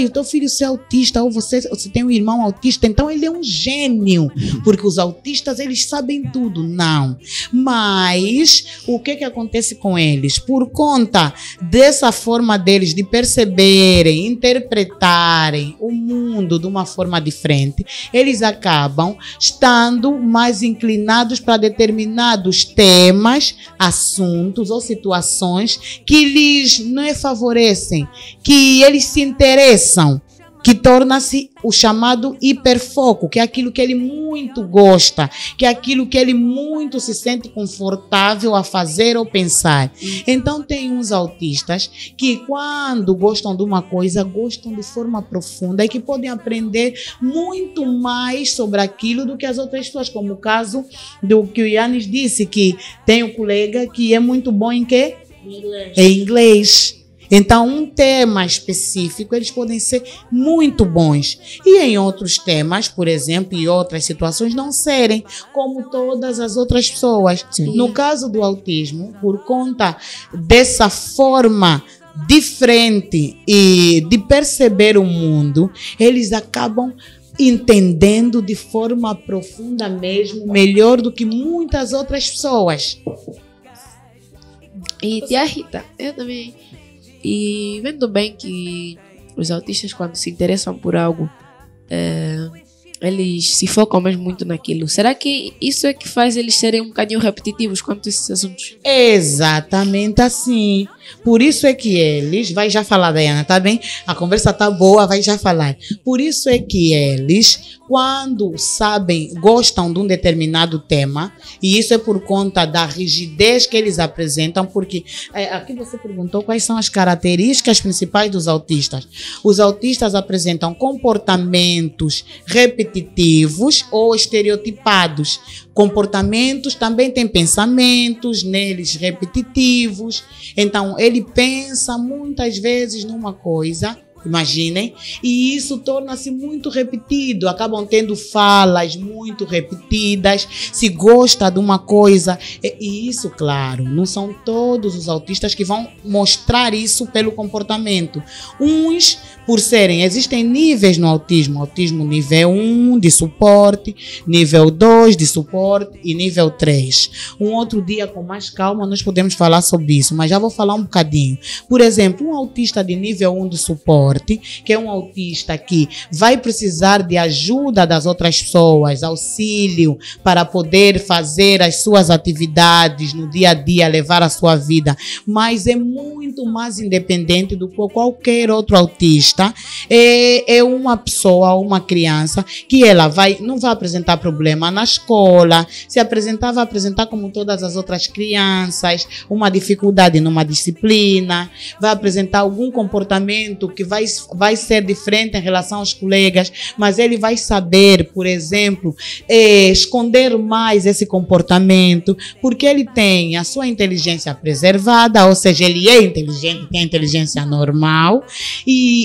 o teu filho é autista, ou você tem um irmão autista, então ele é um gênio, porque os autistas, eles sabem tudo. Não. Mas, o que acontece com eles? Por conta dessa forma deles de perceberem, interpretarem o mundo de uma forma diferente, eles acabam estando mais inclinados para determinados temas, assuntos ou situações que lhes não favorecem, que eles se interessam, que torna-se o chamado hiperfoco, que é aquilo que ele muito gosta, que é aquilo que ele muito se sente confortável a fazer ou pensar. Então tem uns autistas que quando gostam de uma coisa, gostam de forma profunda e que podem aprender muito mais sobre aquilo do que as outras pessoas, como o caso do que o Yannis disse, que tem um colega que é muito bom em quê? Em inglês. Então, um tema específico, eles podem ser muito bons. E em outros temas, por exemplo, e outras situações, não serem como todas as outras pessoas. Sim. No caso do autismo, por conta dessa forma diferente e de perceber o mundo, eles acabam entendendo de forma profunda mesmo, melhor do que muitas outras pessoas. E tia Rita, eu também... E vendo bem que os autistas, quando se interessam por algo, eles se focam mesmo muito naquilo. Será que isso é que faz eles serem um bocadinho repetitivos quanto a esses assuntos? Exatamente assim. Por isso é que eles... Vai já falar, Dayana, tá bem? A conversa tá boa, vai já falar. Por isso é que eles, quando sabem, gostam de um determinado tema, e isso é por conta da rigidez que eles apresentam, porque aqui você perguntou quais são as características principais dos autistas. Os autistas apresentam comportamentos repetitivos ou estereotipados. Comportamentos também têm pensamentos neles repetitivos. Então, ele pensa muitas vezes numa coisa, imaginem, e isso torna-se muito repetido, acabam tendo falas muito repetidas, se gosta de uma coisa, e isso, claro, não são todos os autistas que vão mostrar isso pelo comportamento. Uns, por serem, existem níveis no autismo, autismo nível 1 de suporte, nível 2 de suporte e nível 3. Um outro dia, com mais calma, nós podemos falar sobre isso, mas já vou falar um bocadinho. Por exemplo, um autista de nível 1 de suporte, que é um autista que vai precisar de ajuda das outras pessoas, auxílio para poder fazer as suas atividades no dia a dia, levar a sua vida, mas é muito mais independente do que qualquer outro autista. É uma pessoa, uma criança que ela não vai apresentar problema na escola, se apresentar, vai apresentar como todas as outras crianças, uma dificuldade numa disciplina, vai apresentar algum comportamento que vai ser diferente em relação aos colegas, mas ele vai saber, por exemplo, esconder mais esse comportamento, porque ele tem a sua inteligência preservada, ou seja, ele é inteligente, tem a inteligência normal,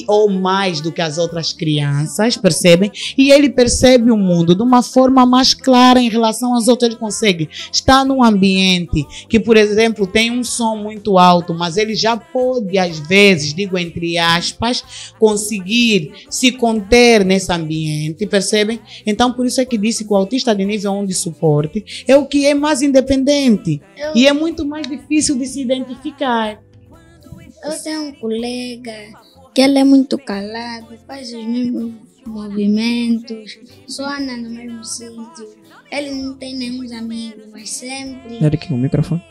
ou mais do que as outras crianças, percebem? E ele percebe o mundo de uma forma mais clara em relação às outras. Ele consegue estar num ambiente que, por exemplo, tem um som muito alto, mas ele já pode, às vezes, digo entre aspas, conseguir se conter nesse ambiente, percebem? Então, por isso é que disse que o autista de nível 1 de suporte é o que é mais independente e é muito mais difícil de se identificar. Eu tenho um colega que ele é muito calado, faz os mesmos movimentos, só anda no mesmo sítio. Ele não tem nenhum amigos, mas sempre... Era aqui o microfone.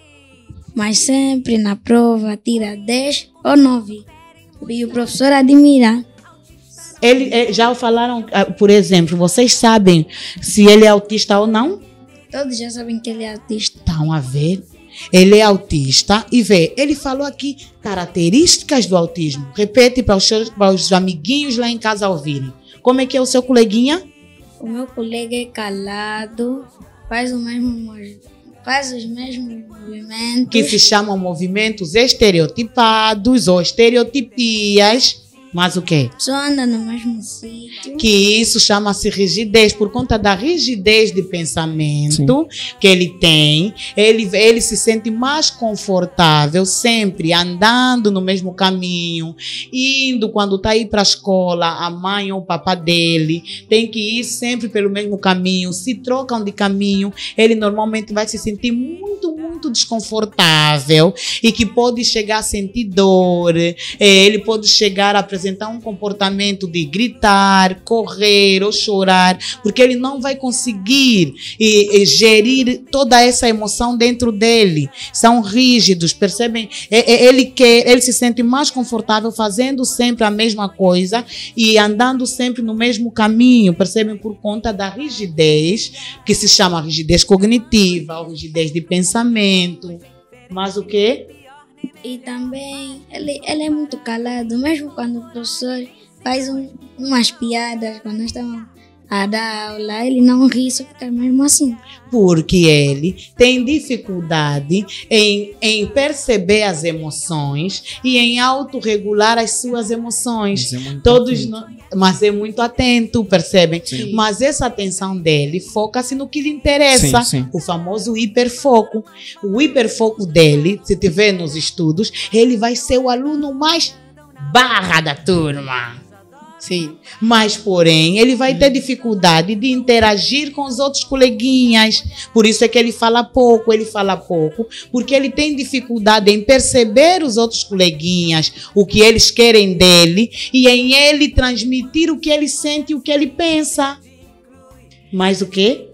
Mas sempre na prova tira 10 ou 9. E o professor admira. Já falaram, por exemplo, vocês sabem se ele é autista ou não? Todos já sabem que ele é autista. Estão a ver? Ele é autista e vê, ele falou aqui características do autismo. Repete para os amiguinhos lá em casa ouvirem. Como é que é o seu coleguinha? O meu colega é calado, faz os mesmos movimentos. Que se chamam movimentos estereotipados ou estereotipias. Mas o quê? Só anda no mesmo sítio. Que isso chama-se rigidez, por conta da rigidez de pensamento que ele tem. Ele se sente mais confortável sempre andando no mesmo caminho, indo quando está aí para a escola, a mãe ou o papá dele tem que ir sempre pelo mesmo caminho. Se trocam de caminho, ele normalmente vai se sentir muito, muito desconfortável e que pode chegar a sentir dor. Ele pode chegar a apresentar um comportamento de gritar, correr ou chorar, porque ele não vai conseguir gerir toda essa emoção dentro dele. São rígidos, percebem? Ele se sente mais confortável fazendo sempre a mesma coisa e andando sempre no mesmo caminho, percebem? Por conta da rigidez, que se chama rigidez cognitiva ou rigidez de pensamento. Mas o quê? E também ele é muito calado, mesmo quando o professor faz umas piadas, quando nós estamos a dar aula, ele não ri, só fica mesmo assim. Porque ele tem dificuldade em perceber as emoções e em autorregular as suas emoções. Mas é muito atento, percebem? Sim. Mas essa atenção dele foca-se no que lhe interessa. Sim. O famoso hiperfoco. O hiperfoco dele, se tiver nos estudos, ele vai ser o aluno mais barra da turma. Sim. Mas, porém, ele vai ter dificuldade de interagir com os outros coleguinhas. Por isso é que ele fala pouco, porque ele tem dificuldade em perceber os outros coleguinhas, o que eles querem dele, e em ele transmitir o que ele sente e o que ele pensa. Mas o quê?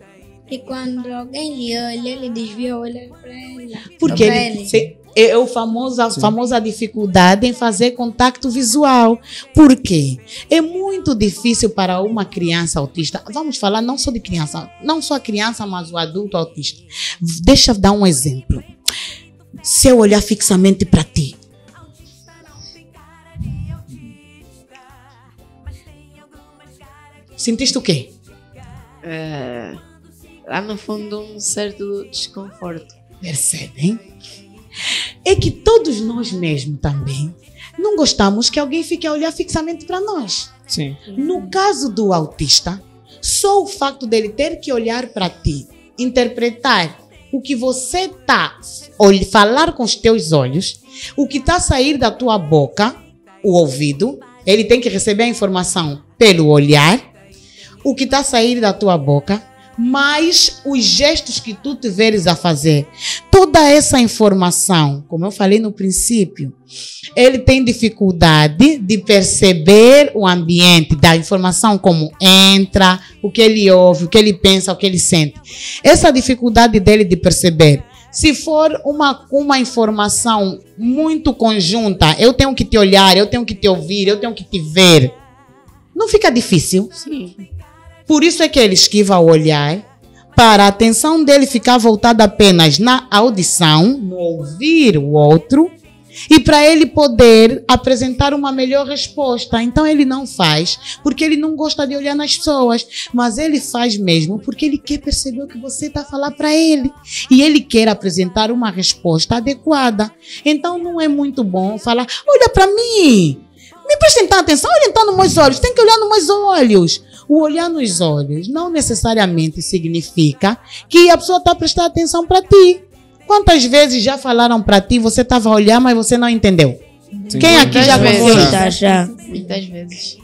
E quando alguém lhe olha, ele desvia o olhar para ela. Porque ele é a famosa dificuldade em fazer contato visual. Por quê? É muito difícil para uma criança autista. Vamos falar não só de criança, não só a criança, mas o adulto autista. Deixa eu dar um exemplo. Se eu olhar fixamente para ti, sentiste o quê? Lá no fundo, um certo desconforto. Percebem? É que todos nós mesmos também não gostamos que alguém fique a olhar fixamente para nós. Sim. No caso do autista, só o fato dele ter que olhar para ti, interpretar o que você está, falar com os teus olhos, o que está a sair da tua boca, o ouvido, ele tem que receber a informação pelo olhar, o que está a sair da tua boca, mas os gestos que tu tiveres a fazer, toda essa informação, como eu falei no princípio, ele tem dificuldade de perceber o ambiente, da informação como entra, o que ele ouve, o que ele pensa, o que ele sente. Essa dificuldade dele de perceber, se for uma informação muito conjunta, eu tenho que te olhar, eu tenho que te ouvir, eu tenho que te ver, não fica difícil? Sim. Por isso é que ele esquiva o olhar, para a atenção dele ficar voltada apenas na audição, no ouvir o outro, e para ele poder apresentar uma melhor resposta. Então ele não faz porque ele não gosta de olhar nas pessoas, mas ele faz mesmo porque ele quer perceber o que você está a falar para ele. E ele quer apresentar uma resposta adequada. Então não é muito bom falar, olha para mim, me prestem atenção, olha então nos meus olhos, tem que olhar nos meus olhos. O olhar nos olhos não necessariamente significa que a pessoa está a prestar atenção para ti. Quantas vezes já falaram para ti, você estava a olhar, mas você não entendeu? Sim. Quem aqui já Muitas passou? Muitas vezes.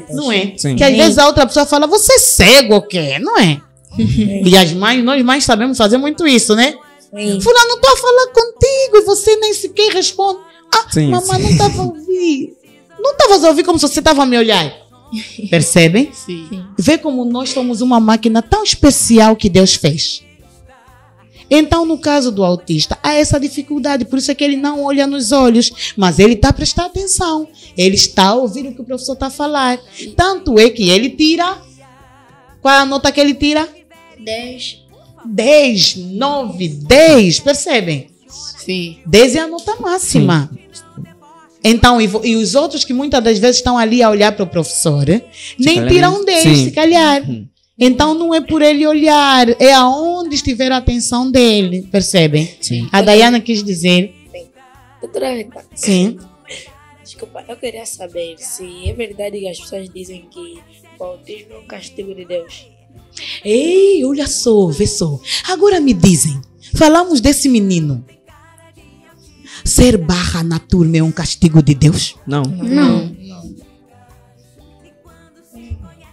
Não é? Sim. Que às vezes a outra pessoa fala, você é cego ou quê? Não é? E as mães, nós mães sabemos fazer muito isso, né? Sim. Fulano, estou a falar contigo e você nem sequer responde. Ah, Sim, mamãe, sim. não estava a ouvir. Não estavas a ouvir como se você estava a me olhar. Percebem? Sim. Vê como nós somos uma máquina tão especial que Deus fez. Então, no caso do autista, há essa dificuldade, por isso é que ele não olha nos olhos, mas ele está a prestar atenção, ele está a ouvir o que o professor está a falar. Tanto é que ele tira, qual é a nota que ele tira? 10, 9, 10, percebem? Sim. 10 é a nota máxima. Então, e os outros que muitas das vezes estão ali a olhar para o professor, nem tiram 10, se calhar. Então, não é por ele olhar, é aonde estiver a atenção dele, percebem? Sim. A Dayana quis dizer. Doutora Rita, Sim. desculpa, eu queria saber se é verdade que as pessoas dizem que o autismo é um castigo de Deus. Ei, olha só, vê só. Agora me dizem, falamos desse menino. Ser barra na turma é um castigo de Deus? Não.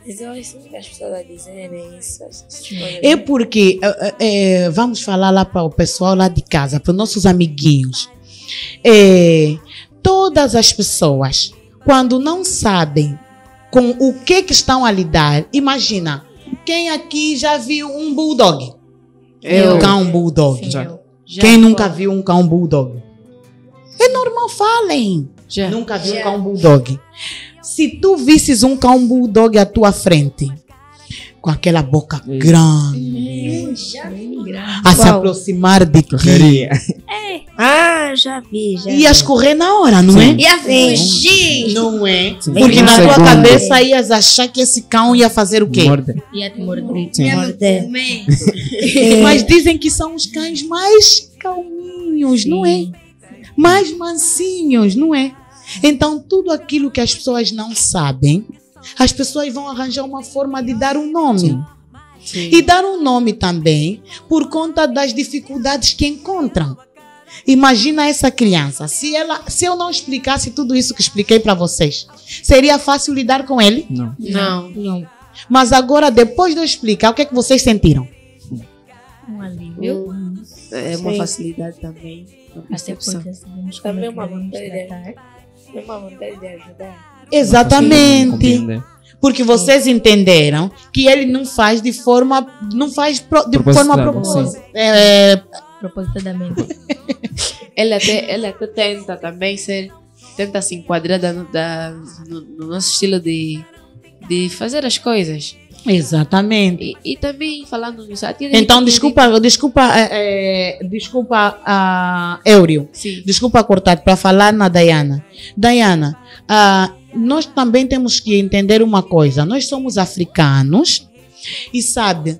Mas eu acho que as pessoas a dizerem isso. É porque, vamos falar lá para o pessoal lá de casa, para os nossos amiguinhos. Todas as pessoas, quando não sabem com o que estão a lidar, imagina, quem aqui já viu um bulldog? Eu. Um cão bulldog. Já. Quem nunca viu um cão bulldog? É normal, falem. Já. Nunca viu um cão bulldog. Se tu visses um cão bulldog à tua frente, com aquela boca grande, a se aproximar de ti, Já vi. ias correr na hora, não é? Ia fugir. Não é? Sim. Porque Em na tua segundo. cabeça ias achar que esse cão ia fazer o quê? Morde. Ia te morder. Sim. Mas dizem que são os cães mais calminhos, não é? Mais mansinhos, não é? Então, tudo aquilo que as pessoas não sabem, as pessoas vão arranjar uma forma de dar um nome. Sim. E dar um nome também por conta das dificuldades que encontram. Imagina essa criança, se eu não explicasse tudo isso que expliquei para vocês, seria fácil lidar com ele? Não. Não. Mas agora, depois de eu explicar, o que é que vocês sentiram? Um alívio. É uma facilidade também. Uma Até percepção. porque sabemos como Também é que uma devemos vontade. tratar. É uma vontade de ajudar. Exatamente. Compreender. Porque vocês entenderam que ele não faz de forma Propositada, Propositadamente. Ele até tenta também tenta se enquadrar no nosso estilo de fazer as coisas. Exatamente. E também falando nisso. Então, desculpa, Éurio. Sim. Desculpa cortar para falar na Dayana. Dayana, nós também temos que entender uma coisa. Nós somos africanos e sabe,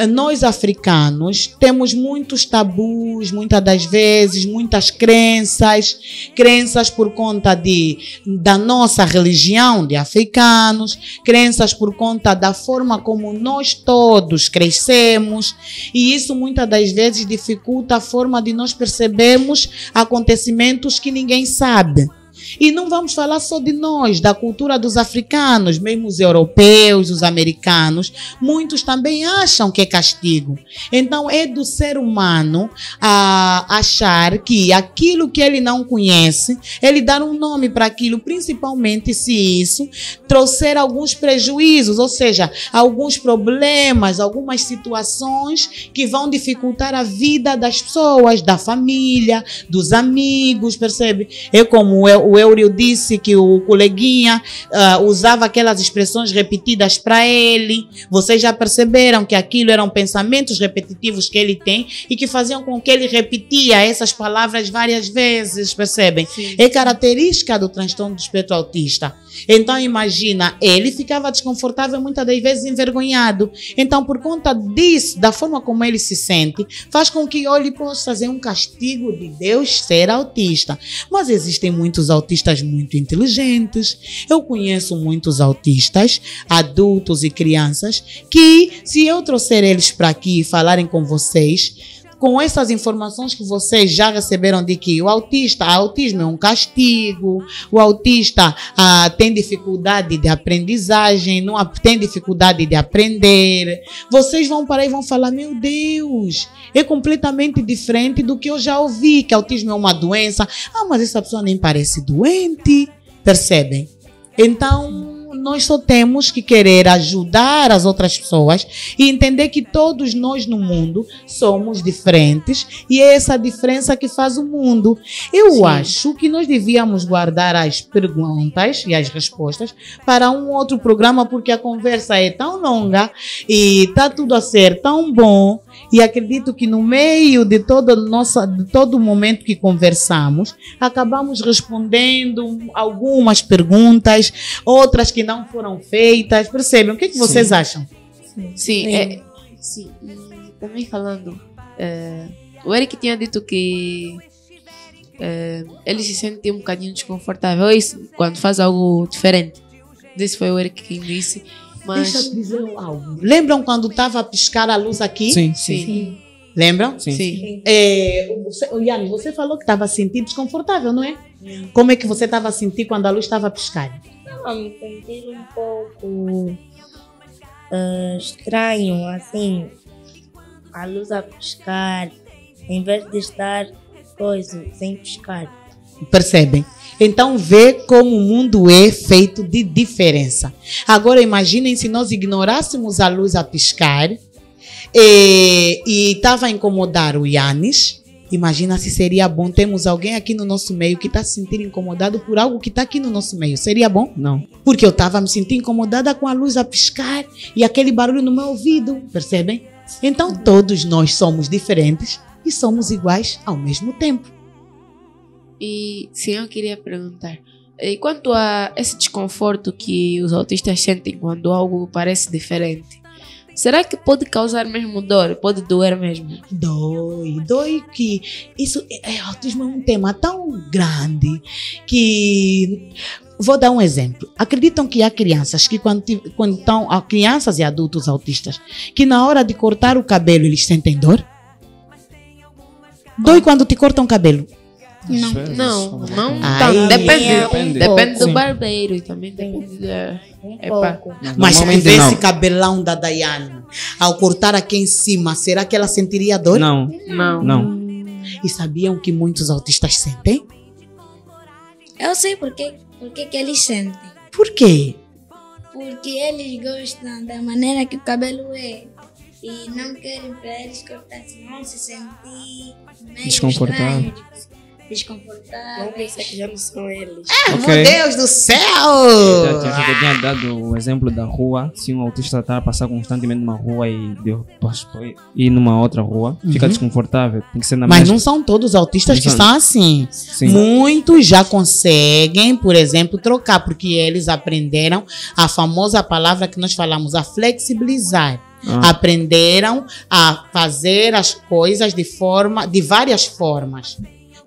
nós africanos temos muitos tabus, muitas das vezes, muitas crenças por conta da nossa religião de africanos, crenças por conta da forma como nós todos crescemos, e isso muitas das vezes dificulta a forma de nós percebermos acontecimentos que ninguém sabe. E não vamos falar só de nós, da cultura dos africanos, mesmo os europeus, os americanos, muitos também acham que é castigo. Então é do ser humano a achar que aquilo que ele não conhece, ele dar um nome para aquilo, principalmente se isso trouxer alguns prejuízos, ou seja, alguns problemas, algumas situações que vão dificultar a vida das pessoas, da família, dos amigos, percebe? É como o Éurio disse que o coleguinha usava aquelas expressões repetidas para ele. Vocês já perceberam que aquilo eram pensamentos repetitivos que ele tem e que faziam com que ele repetia essas palavras várias vezes, percebem? Sim. É característica do transtorno do espectro autista. Então imagina, ele ficava desconfortável, muitas das vezes envergonhado. Então por conta disso, da forma como ele se sente, faz com que ele possa fazer um castigo de Deus ser autista. Mas existem muitos autistas muito inteligentes. Eu conheço muitos autistas, adultos e crianças, que se eu trouxer eles para aqui e falarem com vocês, com essas informações que vocês já receberam de que o autismo é um castigo, o autista tem dificuldade de aprendizagem, não tem dificuldade de aprender, vocês vão parar e vão falar, meu Deus, é completamente diferente do que eu já ouvi, que autismo é uma doença. Mas essa pessoa nem parece doente, percebem? Então, nós só temos que querer ajudar as outras pessoas e entender que todos nós no mundo somos diferentes e é essa diferença que faz o mundo. Eu acho que nós devíamos guardar as perguntas e as respostas para um outro programa, porque a conversa é tão longa e está tudo a ser tão bom. E acredito que no meio de todo o momento que conversamos, acabamos respondendo algumas perguntas, outras que não foram feitas. Percebem? O que vocês acham? Sim. Sim. E também falando, o Eric tinha dito que ele se sente um bocadinho desconfortável quando faz algo diferente. Desse foi o Eric quem disse. Mas... Deixa eu dizer algo. Lembram quando estava a piscar a luz aqui? Sim. Lembram? Sim. Yanni, você falou que estava a sentir desconfortável, não é? Como é que você estava a sentir quando a luz estava a piscar? Estava a me sentir um pouco estranho, assim, a luz a piscar, em vez de estar sem piscar. Percebem? Então vê como o mundo é feito de diferença. Agora imaginem se nós ignorássemos a luz a piscar e estava a incomodar o Yannis. Imagina se seria bom. Temos alguém aqui no nosso meio que está se sentindo incomodado por algo que está aqui no nosso meio. Seria bom? Não. Porque eu estava me sentindo incomodada com a luz a piscar e aquele barulho no meu ouvido. Percebem? Então todos nós somos diferentes e somos iguais ao mesmo tempo. E sim, eu queria perguntar, e quanto a esse desconforto que os autistas sentem quando algo parece diferente, será que pode causar mesmo dor? Pode doer mesmo? Dói que isso autismo é um tema tão grande que vou dar um exemplo. Acreditam que há crianças que quando estão crianças e adultos autistas que na hora de cortar o cabelo eles sentem dor? Dói quando te cortam o cabelo? Não. Ai, Depende do Sim. barbeiro e também depende da... Pouco. Mas se Normalmente tivesse não. cabelão da Dayane, ao cortar aqui em cima, será que ela sentiria dor? Não. E sabiam que muitos autistas sentem? Eu sei por que que eles sentem. Por quê? Porque eles gostam da maneira que o cabelo é. E não querem para eles cortar, senão se sentir meio Desconfortável. estranho, desconfortável. Vão pensar que já não são eles. Meu Deus do céu! Eu tinha dado o exemplo da rua. Se um autista está a passar constantemente numa rua e ir numa outra rua, fica desconfortável. Tem que ser na Mas mesma. não são todos os autistas que são assim. Sim. Muitos já conseguem, por exemplo, trocar, porque eles aprenderam a famosa palavra que nós falamos, a flexibilizar. Aprenderam a fazer as coisas de várias formas.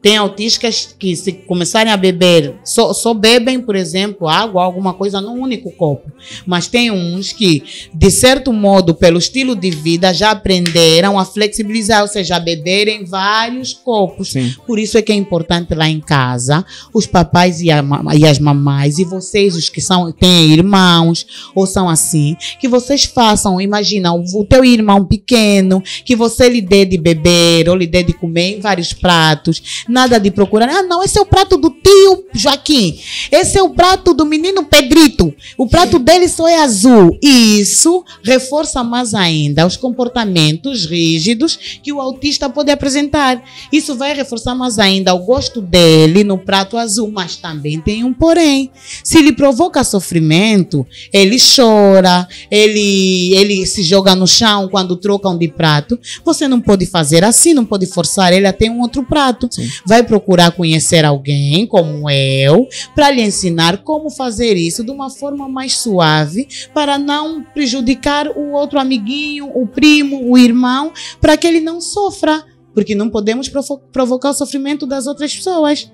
Tem autistas que, se começarem a beber, só bebem, por exemplo, água, alguma coisa num único copo. Mas tem uns que, de certo modo, pelo estilo de vida, já aprenderam a flexibilizar, ou seja, a beberem vários copos. Sim. Por isso é que é importante lá em casa, os papais e as mamães, e vocês, os que têm irmãos, ou são assim, que vocês façam, imagina, o teu irmão pequeno, que você lhe dê de beber, ou lhe dê de comer em vários pratos. Nada de procurar. Não, esse é o prato do tio Joaquim. Esse é o prato do menino Pedrito. O prato dele só é azul. E isso reforça mais ainda os comportamentos rígidos que o autista pode apresentar. Isso vai reforçar mais ainda o gosto dele no prato azul. Mas também tem um porém. Se lhe provoca sofrimento, ele chora, ele se joga no chão quando trocam de prato. Você não pode fazer assim, não pode forçar ele a ter um outro prato. Sim. Vai procurar conhecer alguém como eu para lhe ensinar como fazer isso de uma forma mais suave para não prejudicar o outro amiguinho, o primo, o irmão, para que ele não sofra, porque não podemos provocar o sofrimento das outras pessoas.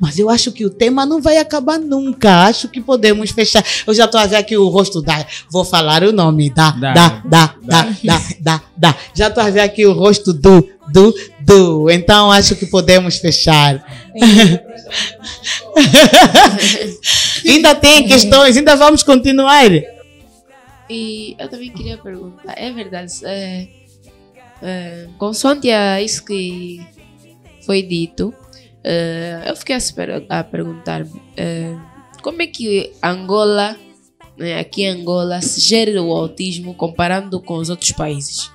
Mas eu acho que o tema não vai acabar nunca. Acho que podemos fechar. Eu já estou a ver aqui o rosto da... Vou falar o nome. Já estou a ver aqui o rosto do. Então acho que podemos fechar. Ainda tem questões, ainda vamos continuar. E eu também queria perguntar, é verdade, consoante a isso que foi dito, eu fiquei a perguntar como é que Angola né, aqui em Angola se gera o autismo comparando com os outros países?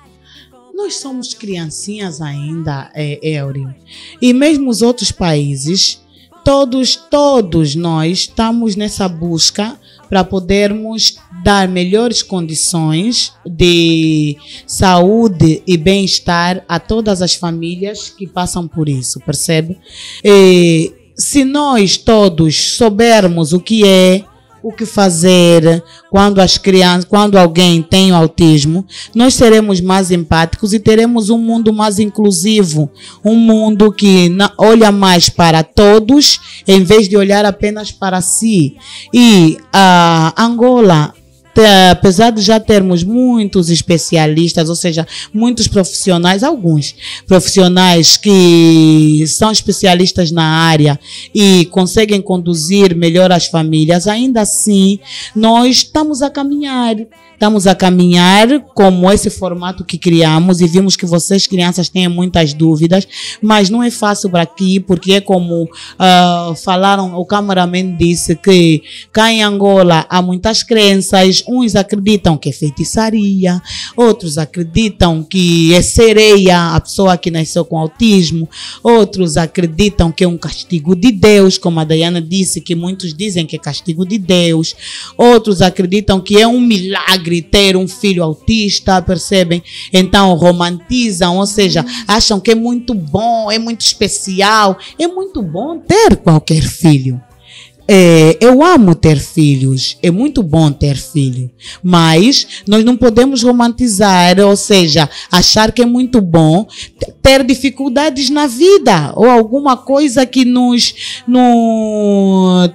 Nós somos criancinhas ainda, Eury. E mesmo os outros países, todos nós estamos nessa busca para podermos dar melhores condições de saúde e bem-estar a todas as famílias que passam por isso, percebe? E se nós todos soubermos o que é, o que fazer quando alguém tem o autismo, nós seremos mais empáticos e teremos um mundo mais inclusivo, um mundo que olha mais para todos em vez de olhar apenas para si. E a Angola, apesar de já termos muitos especialistas, ou seja, muitos profissionais, alguns profissionais que são especialistas na área e conseguem conduzir melhor as famílias, ainda assim, nós estamos a caminhar como esse formato que criamos e vimos que vocês, crianças, têm muitas dúvidas, mas não é fácil para aqui, porque é como falaram, o cameraman disse que cá em Angola há muitas crenças, uns acreditam que é feitiçaria, outros acreditam que é sereia a pessoa que nasceu com autismo, outros acreditam que é um castigo de Deus, como a Dayana disse, que muitos dizem que é castigo de Deus, outros acreditam que é um milagre ter um filho autista, percebem? Então romantizam, ou seja, acham que é muito bom, é muito especial, é muito bom ter qualquer filho. Eu amo ter filhos, é muito bom ter filho, mas nós não podemos romantizar, ou seja, achar que é muito bom ter dificuldades na vida ou alguma coisa que nos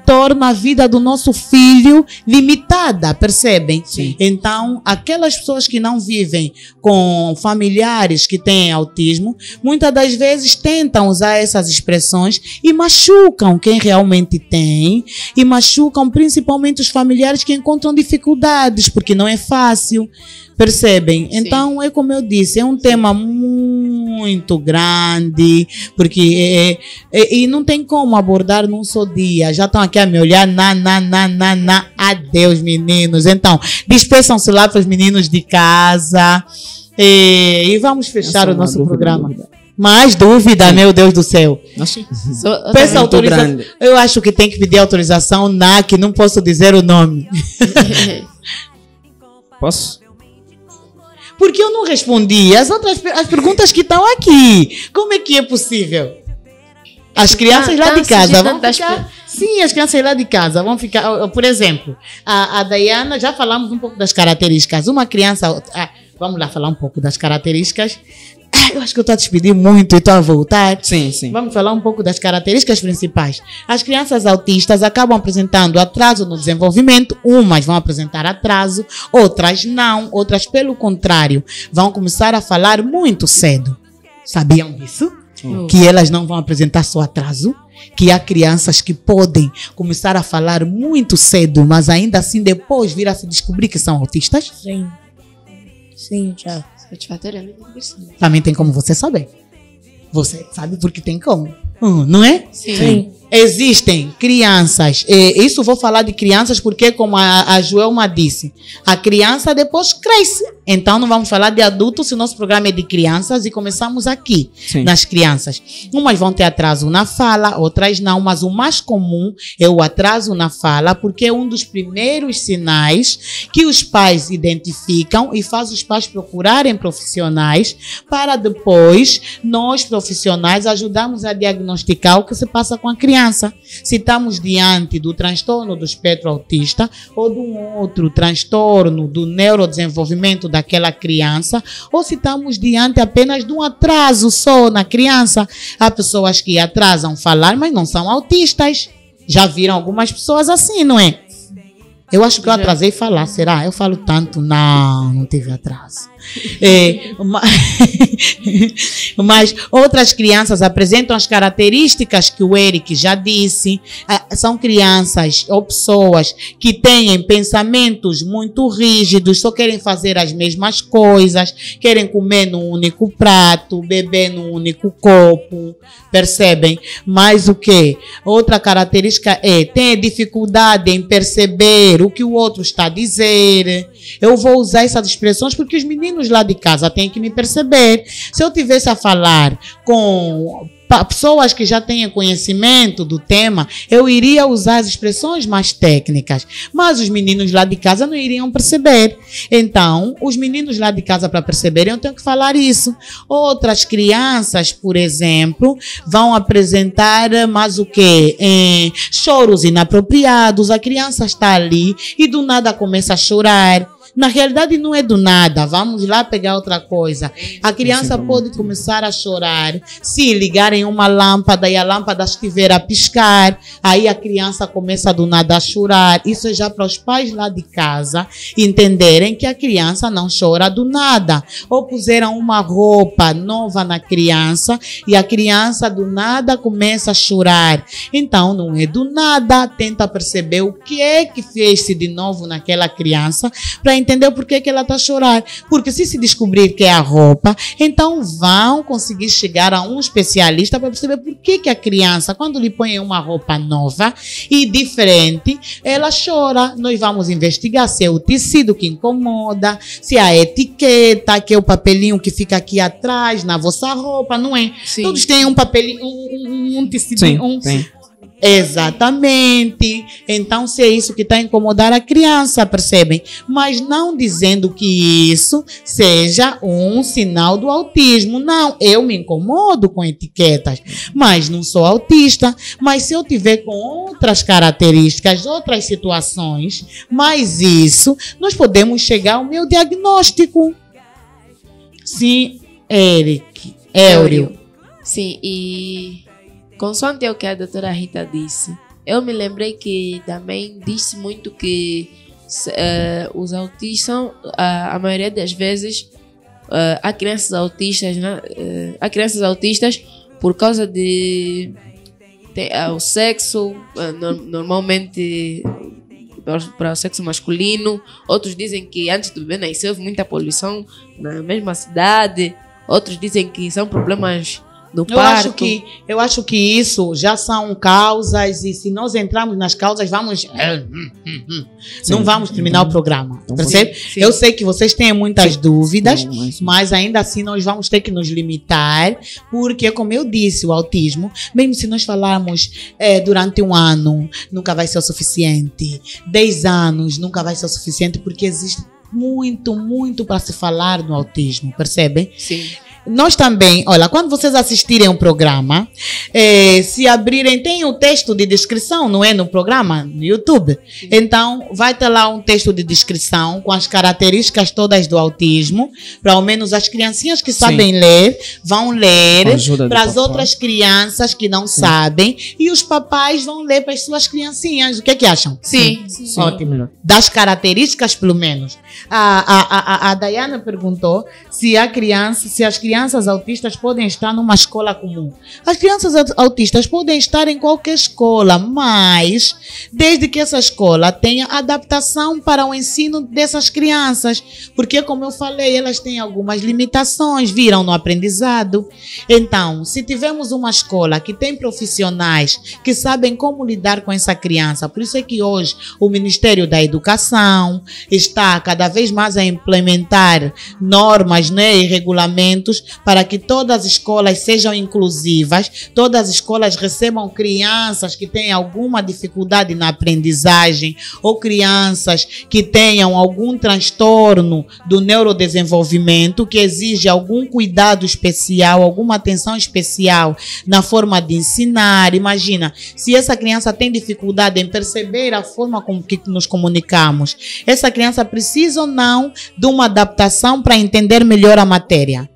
torna a vida do nosso filho limitada, percebem? Sim. Então, aquelas pessoas que não vivem com familiares que têm autismo, muitas das vezes tentam usar essas expressões e machucam quem realmente tem, e machucam principalmente os familiares que encontram dificuldades, porque não é fácil, percebem? Sim. Então, é como eu disse, é um tema muito grande, porque e não tem como abordar num só dia. Já estão aqui a me olhar, adeus, meninos. Então, despeçam-se lá para os meninos de casa e vamos fechar o nosso programa. Mais dúvida, sim. Meu Deus do céu. Peça autorização. Eu acho que tem que pedir autorização que não posso dizer o nome. Posso? Porque eu não respondi as perguntas que estão aqui. Como é que é possível? As crianças lá de casa vão ficar... Sim, as crianças lá de casa vão ficar... Por exemplo, a Dayana, já falamos um pouco das características. Uma criança... vamos lá falar um pouco das características. Eu acho que eu estou a despedir muito e estou a voltar. Sim, sim. Vamos falar um pouco das características principais. As crianças autistas acabam apresentando atraso no desenvolvimento. Umas vão apresentar atraso, outras não. Outras, pelo contrário, vão começar a falar muito cedo. Sabiam disso? Que elas não vão apresentar só atraso? Que há crianças que podem começar a falar muito cedo, mas ainda assim depois vir a se descobrir que são autistas? Sim. Sim, já. Também tem como você saber. Você sabe porque tem como. Não é? Sim. Existem crianças, isso vou falar de crianças porque, como a Joelma disse, a criança depois cresce. Então não vamos falar de adultos se o nosso programa é de crianças e começamos aqui, sim, nas crianças. Umas vão ter atraso na fala, outras não, mas o mais comum é o atraso na fala, porque é um dos primeiros sinais que os pais identificam e faz os pais procurarem profissionais para depois nós, profissionais, ajudarmos a diagnosticar o que se passa com a criança. Se estamos diante do transtorno do espectro autista ou de um outro transtorno do neurodesenvolvimento daquela criança, ou se estamos diante apenas de um atraso só na criança. Há pessoas que atrasam falar, mas não são autistas. Já viram algumas pessoas assim, não é? Eu acho que eu atrasei falar, será? Eu falo tanto. Não teve atraso. Mas outras crianças apresentam as características que o Eric já disse. São crianças ou pessoas que têm pensamentos muito rígidos, só querem fazer as mesmas coisas, querem comer num único prato, beber num único copo, percebem? Mas o que? Outra característica tem dificuldade em perceber entender o que o outro está a dizer. Eu vou usar essas expressões porque os meninos lá de casa têm que me perceber. Se eu tivesse a falar com pessoas que já tenham conhecimento do tema, eu iria usar as expressões mais técnicas, mas os meninos lá de casa não iriam perceber. Então, os meninos lá de casa, para perceberem, eu tenho que falar isso. Outras crianças, por exemplo, vão apresentar mais o quê? Choros inapropriados. A criança está ali e do nada começa a chorar. Na realidade não é do nada, vamos lá pegar outra coisa. A criança pode começar a chorar se ligarem uma lâmpada e a lâmpada estiver a piscar, aí a criança começa do nada a chorar. Isso é já para os pais lá de casa entenderem que a criança não chora do nada. Ou puseram uma roupa nova na criança e a criança do nada começa a chorar. Então não é do nada, tenta perceber o que é que fez-se de novo naquela criança para entender por que ela está a chorar. Porque se descobrir que é a roupa, então vão conseguir chegar a um especialista para perceber por que a criança, quando lhe põe uma roupa nova e diferente, ela chora. Nós vamos investigar se é o tecido que incomoda, se é a etiqueta, que é o papelinho que fica aqui atrás na vossa roupa, não é? Sim. Todos têm um papelinho, um tecido. Sim, tem. Exatamente. Então, se é isso que está a incomodar a criança, percebem? Mas não dizendo que isso seja um sinal do autismo. Não, eu me incomodo com etiquetas, mas não sou autista. Mas se eu tiver com outras características, outras situações, mas isso, nós podemos chegar ao meu diagnóstico. Sim, Éurio. Sim, e consoante o que a doutora Rita disse, eu me lembrei que também disse muito que os autistas são, a maioria das vezes, há crianças autistas, né? Há crianças autistas por causa de o sexo, normalmente para o sexo masculino. Outros dizem que antes do bebê nascer houve muita poluição na mesma cidade. Outros dizem que são problemas no parto. Eu acho que isso já são causas, e se nós entrarmos nas causas, não vamos terminar o programa, percebe? Sim. Eu sei que vocês têm muitas dúvidas, mas ainda assim nós vamos ter que nos limitar, porque, como eu disse, o autismo, mesmo se nós falarmos durante 1 ano, nunca vai ser o suficiente. 10 anos nunca vai ser o suficiente, porque existe muito para se falar no autismo, percebem? Sim. Nós também, olha, quando vocês assistirem um programa, se abrirem, tem um texto de descrição, não é? No programa, no YouTube. Então, vai ter lá um texto de descrição com as características todas do autismo, para ao menos as criancinhas que sabem ler, vão ler para as outras crianças que não sabem, e os papais vão ler para as suas criancinhas. O que é que acham? Sim. Ótimo. Das características, pelo menos. A Dayana perguntou se as crianças autistas podem estar numa escola comum. As crianças autistas podem estar em qualquer escola, mas desde que essa escola tenha adaptação para o ensino dessas crianças, porque, como eu falei, elas têm algumas limitações, viram no aprendizado. Então, se tivermos uma escola que tem profissionais que sabem como lidar com essa criança, por isso é que hoje o Ministério da Educação está cada vez mais a implementar normas, né, e regulamentos para que todas as escolas sejam inclusivas, todas as escolas recebam crianças que têm alguma dificuldade na aprendizagem ou crianças que tenham algum transtorno do neurodesenvolvimento que exige algum cuidado especial, alguma atenção especial na forma de ensinar. Imagina, se essa criança tem dificuldade em perceber a forma como que nos comunicamos, essa criança precisa ou não de uma adaptação para entender melhor a matéria?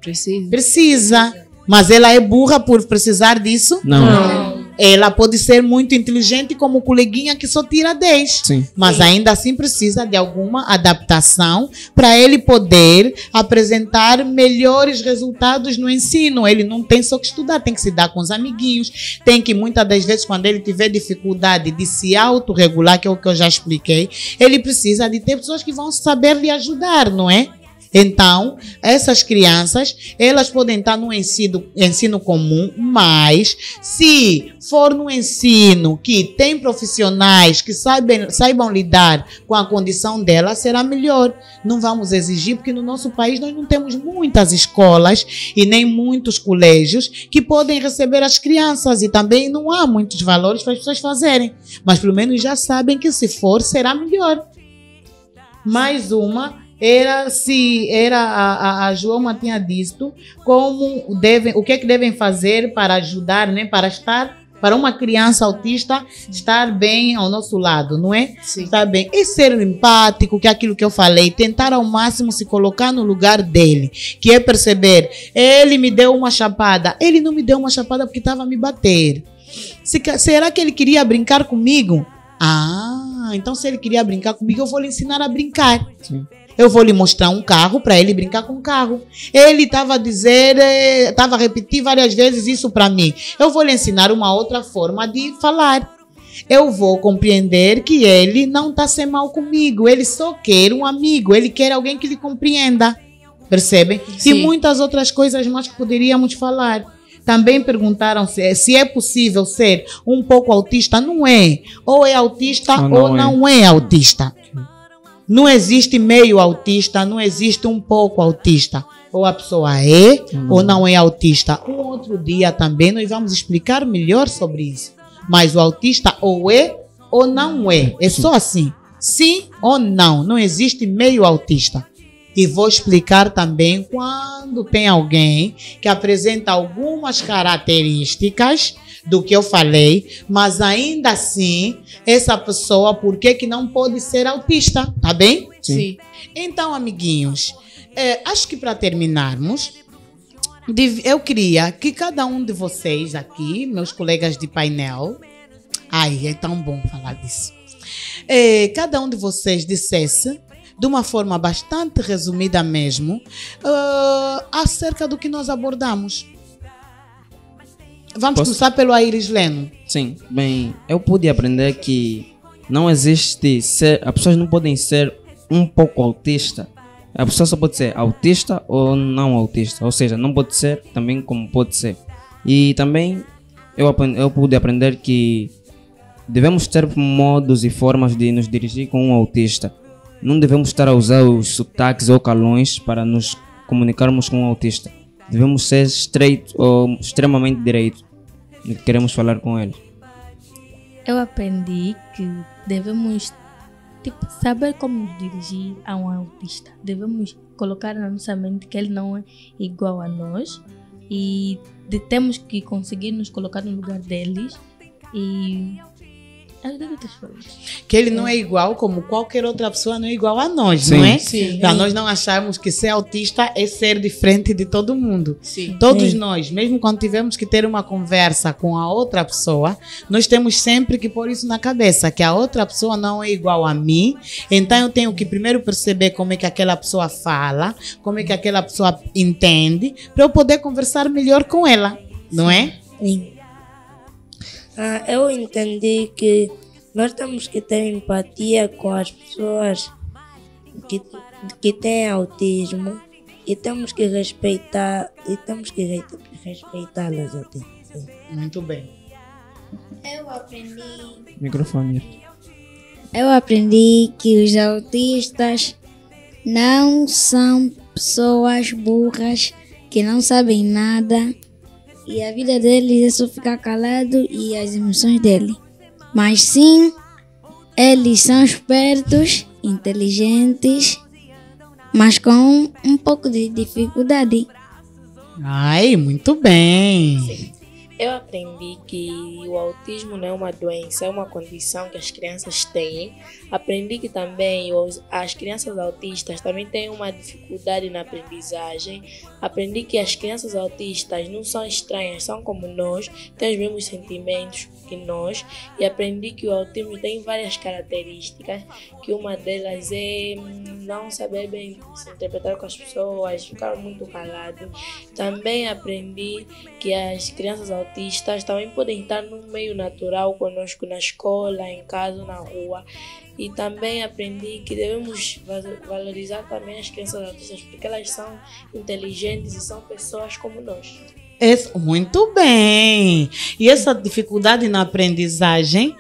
Precisa. Mas ela é burra por precisar disso? Não. Ela pode ser muito inteligente como coleguinha que só tira 10. Sim. Mas ainda assim precisa de alguma adaptação para ele poder apresentar melhores resultados no ensino. Ele não tem só que estudar, tem que se dar com os amiguinhos. Tem que, muitas das vezes, quando ele tiver dificuldade de se autorregular, que é o que eu já expliquei, ele precisa de ter pessoas que vão saber lhe ajudar, não é? Então, essas crianças, elas podem estar no ensino comum, mas se for no ensino que tem profissionais que saibam lidar com a condição dela, será melhor. Não vamos exigir, porque no nosso país nós não temos muitas escolas e nem muitos colégios que podem receber as crianças, e também não há muitos valores para as pessoas fazerem. Mas pelo menos já sabem que se for, será melhor. Mais uma... a Joama tinha dito o que é que devem fazer para ajudar, né, para uma criança autista estar bem ao nosso lado, não é? Sim. Estar bem e ser empático, que é aquilo que eu falei, tentar ao máximo se colocar no lugar dele, que é perceber, ele me deu uma chapada, ele não me deu uma chapada porque estava a me bater. Será que ele queria brincar comigo? Então se ele queria brincar comigo, eu vou lhe ensinar a brincar. Sim. Eu vou lhe mostrar um carro para ele brincar com o carro. Ele estava a repetir várias vezes isso para mim. Eu vou lhe ensinar uma outra forma de falar. Eu vou compreender que ele não está sem mal comigo. Ele só quer um amigo. Ele quer alguém que lhe compreenda. Percebem? Sim. E muitas outras coisas mais que poderíamos falar. Também perguntaram se é possível ser um pouco autista. Não é. Ou é autista ou não é autista. Não existe meio autista, não existe um pouco autista. Ou a pessoa é ou não é autista. Um outro dia também nós vamos explicar melhor sobre isso. Mas o autista ou é ou não é. É só assim. Sim ou não. Não existe meio autista. E vou explicar também quando tem alguém que apresenta algumas características do que eu falei, mas ainda assim, essa pessoa, por que não pode ser autista? Tá bem? Sim. Então, amiguinhos, acho que para terminarmos, eu queria que cada um de vocês aqui, meus colegas de painel, é tão bom falar disso, cada um de vocês dissesse, de uma forma bastante resumida mesmo, acerca do que nós abordamos. Vamos começar pelo Aires Leno. Sim, bem, eu pude aprender que não existe as pessoas não podem ser um pouco autista. A pessoa só pode ser autista ou não autista, ou seja, não pode ser também como pode ser. E também eu pude aprender que devemos ter modos e formas de nos dirigir com um autista. Não devemos estar a usar os sotaques ou calões para nos comunicarmos com um autista. Devemos ser estreito ou extremamente direito no que queremos falar com ele. Eu aprendi que devemos saber como nos dirigir a um autista. Devemos colocar na nossa mente que ele não é igual a nós e temos que conseguir nos colocar no lugar deles e que ele não é igual como qualquer outra pessoa, não é igual a nós, sim, não é? Sim. Para nós não acharmos que ser autista é ser diferente de todo mundo. Sim. Todos nós, mesmo quando tivemos que ter uma conversa com a outra pessoa, nós temos sempre que pôr isso na cabeça, que a outra pessoa não é igual a mim. Então eu tenho que primeiro perceber como é que aquela pessoa fala, como é que aquela pessoa entende, para eu poder conversar melhor com ela, não é? Sim. Eu entendi que nós temos que ter empatia com as pessoas que têm autismo e temos que respeitar respeitá-las até. Sim. Muito bem. Eu aprendi. Microfone. Eu aprendi que os autistas não são pessoas burras que não sabem nada. E a vida deles é só ficar calado e as emoções dele. Mas sim, eles são espertos, inteligentes, mas com um pouco de dificuldade. Muito bem. Sim. Eu aprendi que o autismo não é uma doença, é uma condição que as crianças têm. Aprendi que também as crianças autistas também têm uma dificuldade na aprendizagem. Aprendi que as crianças autistas não são estranhas, são como nós, têm os mesmos sentimentos que nós. E aprendi que o autismo tem várias características, que uma delas é não saber bem se interpretar com as pessoas, ficar muito calado. Também aprendi que as crianças autistas autistas também podem estar num meio natural conosco na escola, em casa, na rua. E também aprendi que devemos valorizar também as crianças autistas, porque elas são inteligentes e são pessoas como nós. Muito bem. E essa dificuldade na aprendizagem,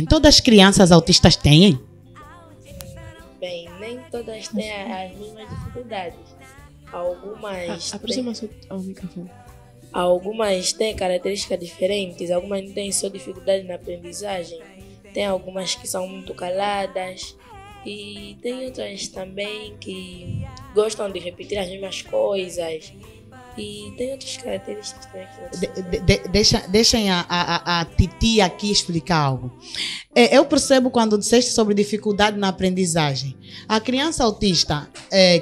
todas as crianças autistas têm? Bem, nem todas têm as mesmas dificuldades. Algumas Aproxima-se ao microfone. Algumas têm características diferentes, algumas não têm só dificuldade na aprendizagem. Tem algumas que são muito caladas e tem outras também que gostam de repetir as mesmas coisas. E tem outras características também que Deixem a Titi aqui explicar algo. Eu percebo quando disseste sobre dificuldade na aprendizagem. A criança autista,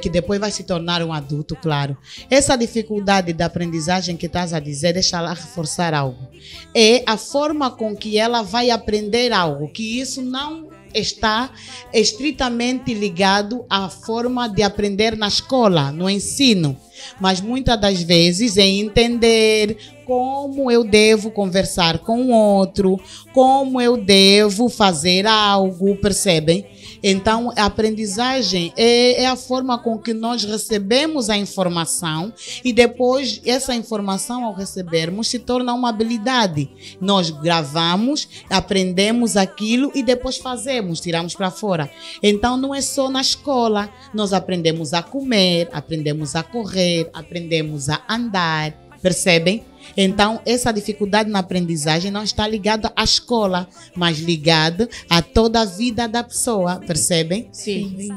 que depois vai se tornar um adulto, claro. Essa dificuldade da aprendizagem que estás a dizer, deixa lá reforçar algo. É a forma com que ela vai aprender algo, que isso não está estritamente ligado à forma de aprender na escola, no ensino. Mas muitas das vezes é entender como eu devo conversar com o outro, como eu devo fazer algo, percebem? Então, a aprendizagem é a forma com que nós recebemos a informação e depois essa informação, ao recebermos, se torna uma habilidade. Nós gravamos, aprendemos aquilo e depois fazemos, tiramos para fora. Então, não é só na escola. Nós aprendemos a comer, aprendemos a correr, aprendemos a andar, percebem? Então, essa dificuldade na aprendizagem não está ligada à escola, mas ligada a toda a vida da pessoa, percebem? Sim.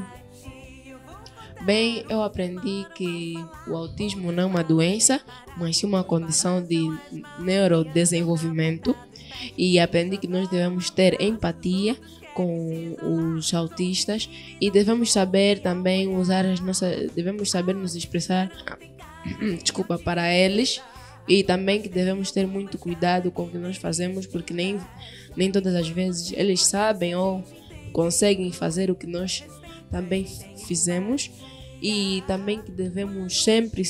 Bem, eu aprendi que o autismo não é uma doença, mas sim uma condição de neurodesenvolvimento. E aprendi que nós devemos ter empatia com os autistas e devemos saber também devemos saber nos expressar, para eles. E também que devemos ter muito cuidado com o que nós fazemos, porque nem todas as vezes eles sabem ou conseguem fazer o que nós também fizemos. E também que devemos sempre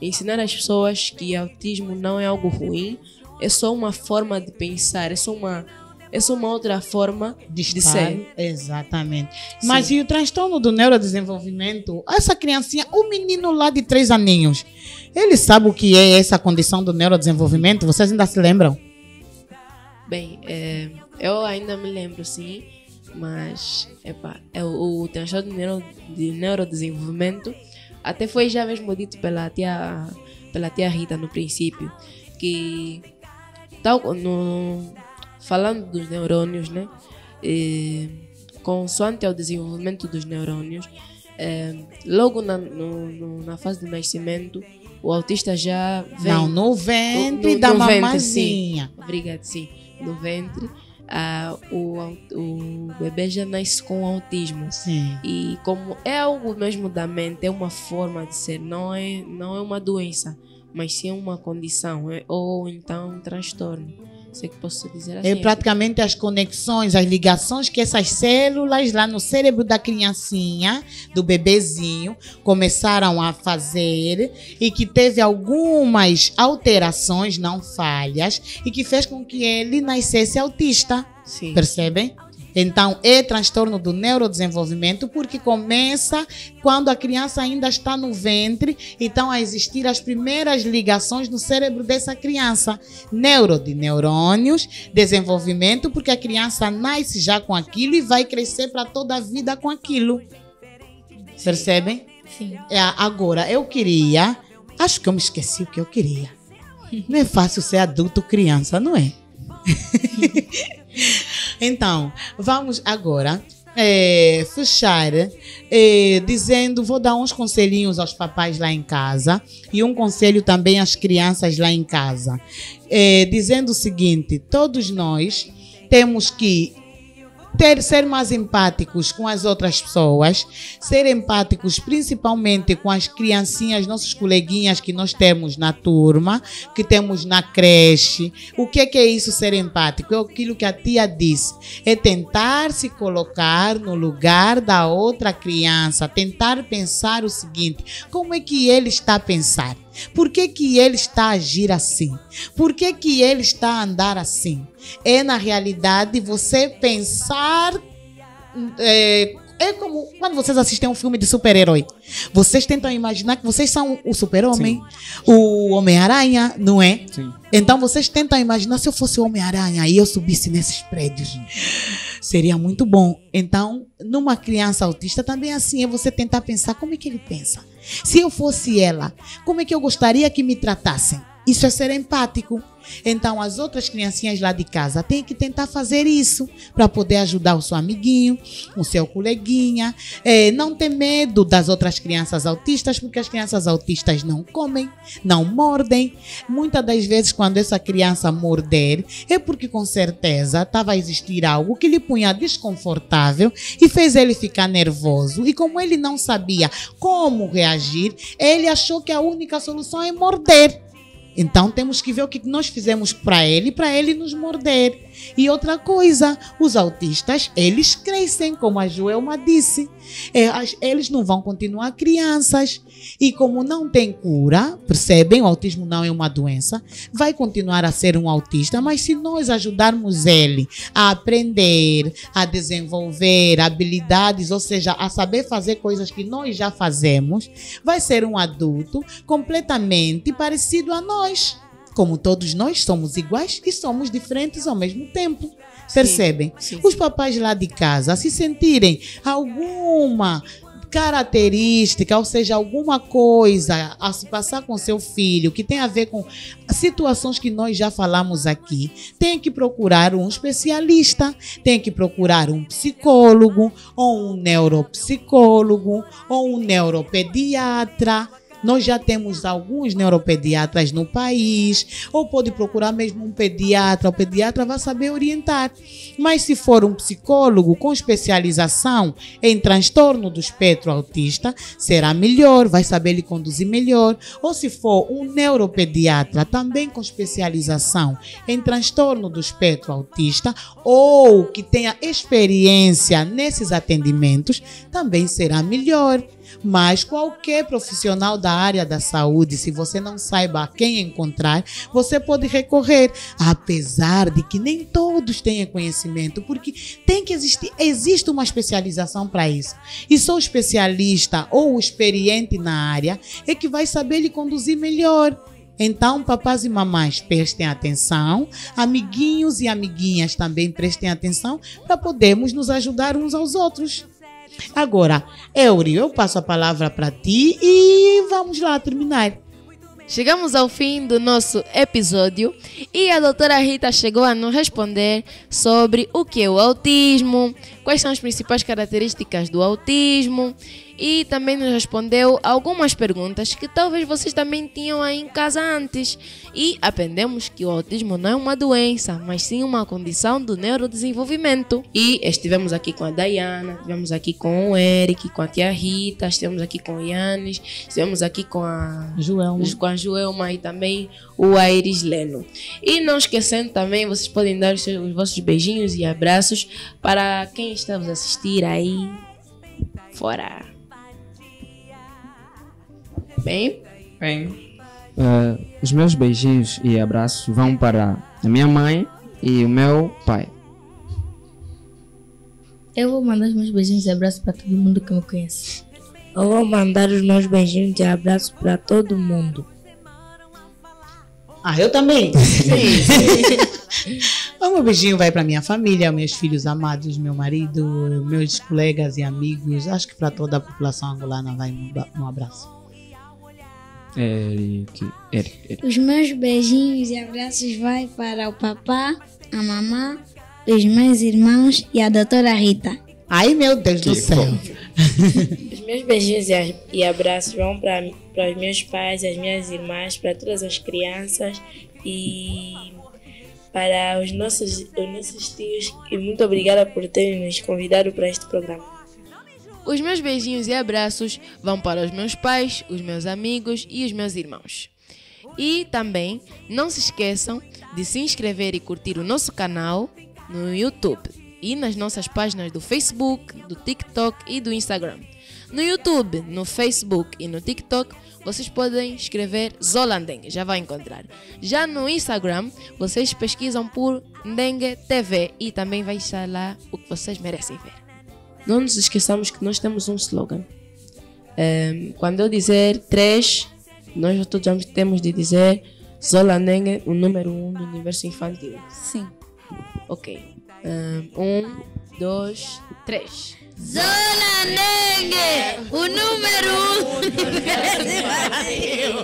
ensinar as pessoas que autismo não é algo ruim, é só uma forma de pensar, é só uma outra forma de ser. Exatamente. Sim. Mas e o transtorno do neurodesenvolvimento? Essa criancinha, o menino lá de 3 aninhos, ele sabe o que é essa condição do neurodesenvolvimento? Vocês ainda se lembram? Bem, eu ainda me lembro, sim, mas o transtorno de neurodesenvolvimento até foi já mesmo dito pela tia Rita no princípio, que falando dos neurônios, né? Consoante ao desenvolvimento dos neurônios, logo na fase do nascimento, o autista já vem... Não, no ventre da mamazinha. Sim. Obrigada, sim. No ventre, o bebê já nasce com autismo. Sim. E como é algo mesmo da mente, é uma forma de ser, não é uma doença, mas sim uma condição, ou então um transtorno. Sei que posso dizer assim. É praticamente as conexões, as ligações que essas células lá no cérebro da criancinha, do bebezinho, começaram a fazer e que teve algumas alterações, não falhas, e que fez com que ele nascesse autista. Sim. Percebem? Então, é transtorno do neurodesenvolvimento porque começa quando a criança ainda está no ventre, então a existir as primeiras ligações no cérebro dessa criança. Neuro de neurônios, desenvolvimento, porque a criança nasce já com aquilo e vai crescer para toda a vida com aquilo. Percebem? Sim. Agora, acho que eu me esqueci o que eu queria. Não é fácil ser adulto criança, não é? Então, vamos agora fechar dizendo, vou dar uns conselhinhos aos papais lá em casa e um conselho também às crianças lá em casa, dizendo o seguinte: todos nós temos que ser mais empáticos com as outras pessoas, ser empáticos principalmente com as criancinhas, nossos coleguinhas que nós temos na turma, que temos na creche. O que é isso, ser empático? É aquilo que a tia disse, é tentar se colocar no lugar da outra criança, tentar pensar o seguinte: como é que ele está a pensar? Por que que ele está a agir assim? Por que que ele está a andar assim? É, na realidade, você pensar... É como quando vocês assistem um filme de super-herói. Vocês tentam imaginar que vocês são o super-homem, o Homem-Aranha, não é? Sim. Então vocês tentam imaginar, se eu fosse o Homem-Aranha e eu subisse nesses prédios, seria muito bom. Então, numa criança autista também assim, é você tentar pensar como é que ele pensa. Se eu fosse ela, como é que eu gostaria que me tratassem? Isso é ser empático. Então, as outras criancinhas lá de casa têm que tentar fazer isso para poder ajudar o seu amiguinho, o seu coleguinha. Não ter medo das outras crianças autistas, porque as crianças autistas não comem, não mordem. Muitas das vezes, quando essa criança morder, é porque com certeza estava a existir algo que lhe punha desconfortável e fez ele ficar nervoso. E como ele não sabia como reagir, ele achou que a única solução é morder. Então temos que ver o que nós fizemos para ele nos morder. E outra coisa, os autistas, eles crescem, como a Joelma disse. Eles não vão continuar crianças. E como não tem cura, percebem? O autismo não é uma doença. Vai continuar a ser um autista, mas se nós ajudarmos ele a aprender, a desenvolver habilidades, ou seja, a saber fazer coisas que nós já fazemos, vai ser um adulto completamente parecido a nós. Como todos nós somos iguais e somos diferentes ao mesmo tempo. Percebem? Sim. Os papais lá de casa, se sentirem alguma característica, ou seja, alguma coisa a se passar com seu filho que tem a ver com situações que nós já falamos aqui, tem que procurar um especialista, tem que procurar um psicólogo, ou um neuropsicólogo, ou um neuropediatra. Nós já temos alguns neuropediatras no país, ou pode procurar mesmo um pediatra, o pediatra vai saber orientar. Mas se for um psicólogo com especialização em transtorno do espectro autista, será melhor, vai saber lhe conduzir melhor. Ou se for um neuropediatra também com especialização em transtorno do espectro autista, ou que tenha experiência nesses atendimentos, também será melhor. Mas qualquer profissional da área da saúde, se você não saiba a quem encontrar, você pode recorrer, apesar de que nem todos tenham conhecimento, porque tem que existe uma especialização para isso. E só o especialista ou o experiente na área é que vai saber lhe conduzir melhor. Então, papás e mamães, prestem atenção, amiguinhos e amiguinhas também prestem atenção para podermos nos ajudar uns aos outros. Agora, Eury, eu passo a palavra para ti e vamos lá terminar. Chegamos ao fim do nosso episódio e a doutora Rita chegou a nos responder sobre o que é o autismo, quais são as principais características do autismo e também nos respondeu algumas perguntas que talvez vocês também tinham aí em casa antes. E aprendemos que o autismo não é uma doença, mas sim uma condição do neurodesenvolvimento. E estivemos aqui com a Dayana, estivemos aqui com o Eric, com a tia Rita, estivemos aqui com o Yannis, estivemos aqui com a Joelma e também o Aires Leno. E não esquecendo também, vocês podem dar os vossos beijinhos e abraços para quem está a assistir aí fora. Bem, os meus beijinhos e abraços vão para a minha mãe e o meu pai. Eu vou mandar os meus beijinhos e abraços para todo mundo que me conhece. Eu vou mandar os meus beijinhos e abraços para todo mundo. Eu também? Sim. O meu beijinho vai para minha família, meus filhos amados, meu marido, meus colegas e amigos. Acho que para toda a população angolana vai um abraço. Eric. Os meus beijinhos e abraços vai para o papá, a mamã, os meus irmãos e a doutora Rita. Ai, meu Deus do céu. Os meus beijinhos e abraços vão para os meus pais, as minhas irmãs, para todas as crianças e para os nossos tios. E muito obrigada por terem nos convidado para este programa. Os meus beijinhos e abraços vão para os meus pais, os meus amigos e os meus irmãos. E também não se esqueçam de se inscrever e curtir o nosso canal no YouTube e nas nossas páginas do Facebook, do TikTok e do Instagram. No YouTube, no Facebook e no TikTok, vocês podem escrever Zola Ndengue, já vai encontrar. Já no Instagram, vocês pesquisam por Ndengue TV e também vai estar lá o que vocês merecem ver. Não nos esqueçamos que nós temos um slogan. Quando eu dizer 3, nós todos temos de dizer Zola Ndengue, o número 1 do universo infantil. Sim. Ok. 1, 2, 3. Zola Ndengue, o número 1 do universo infantil.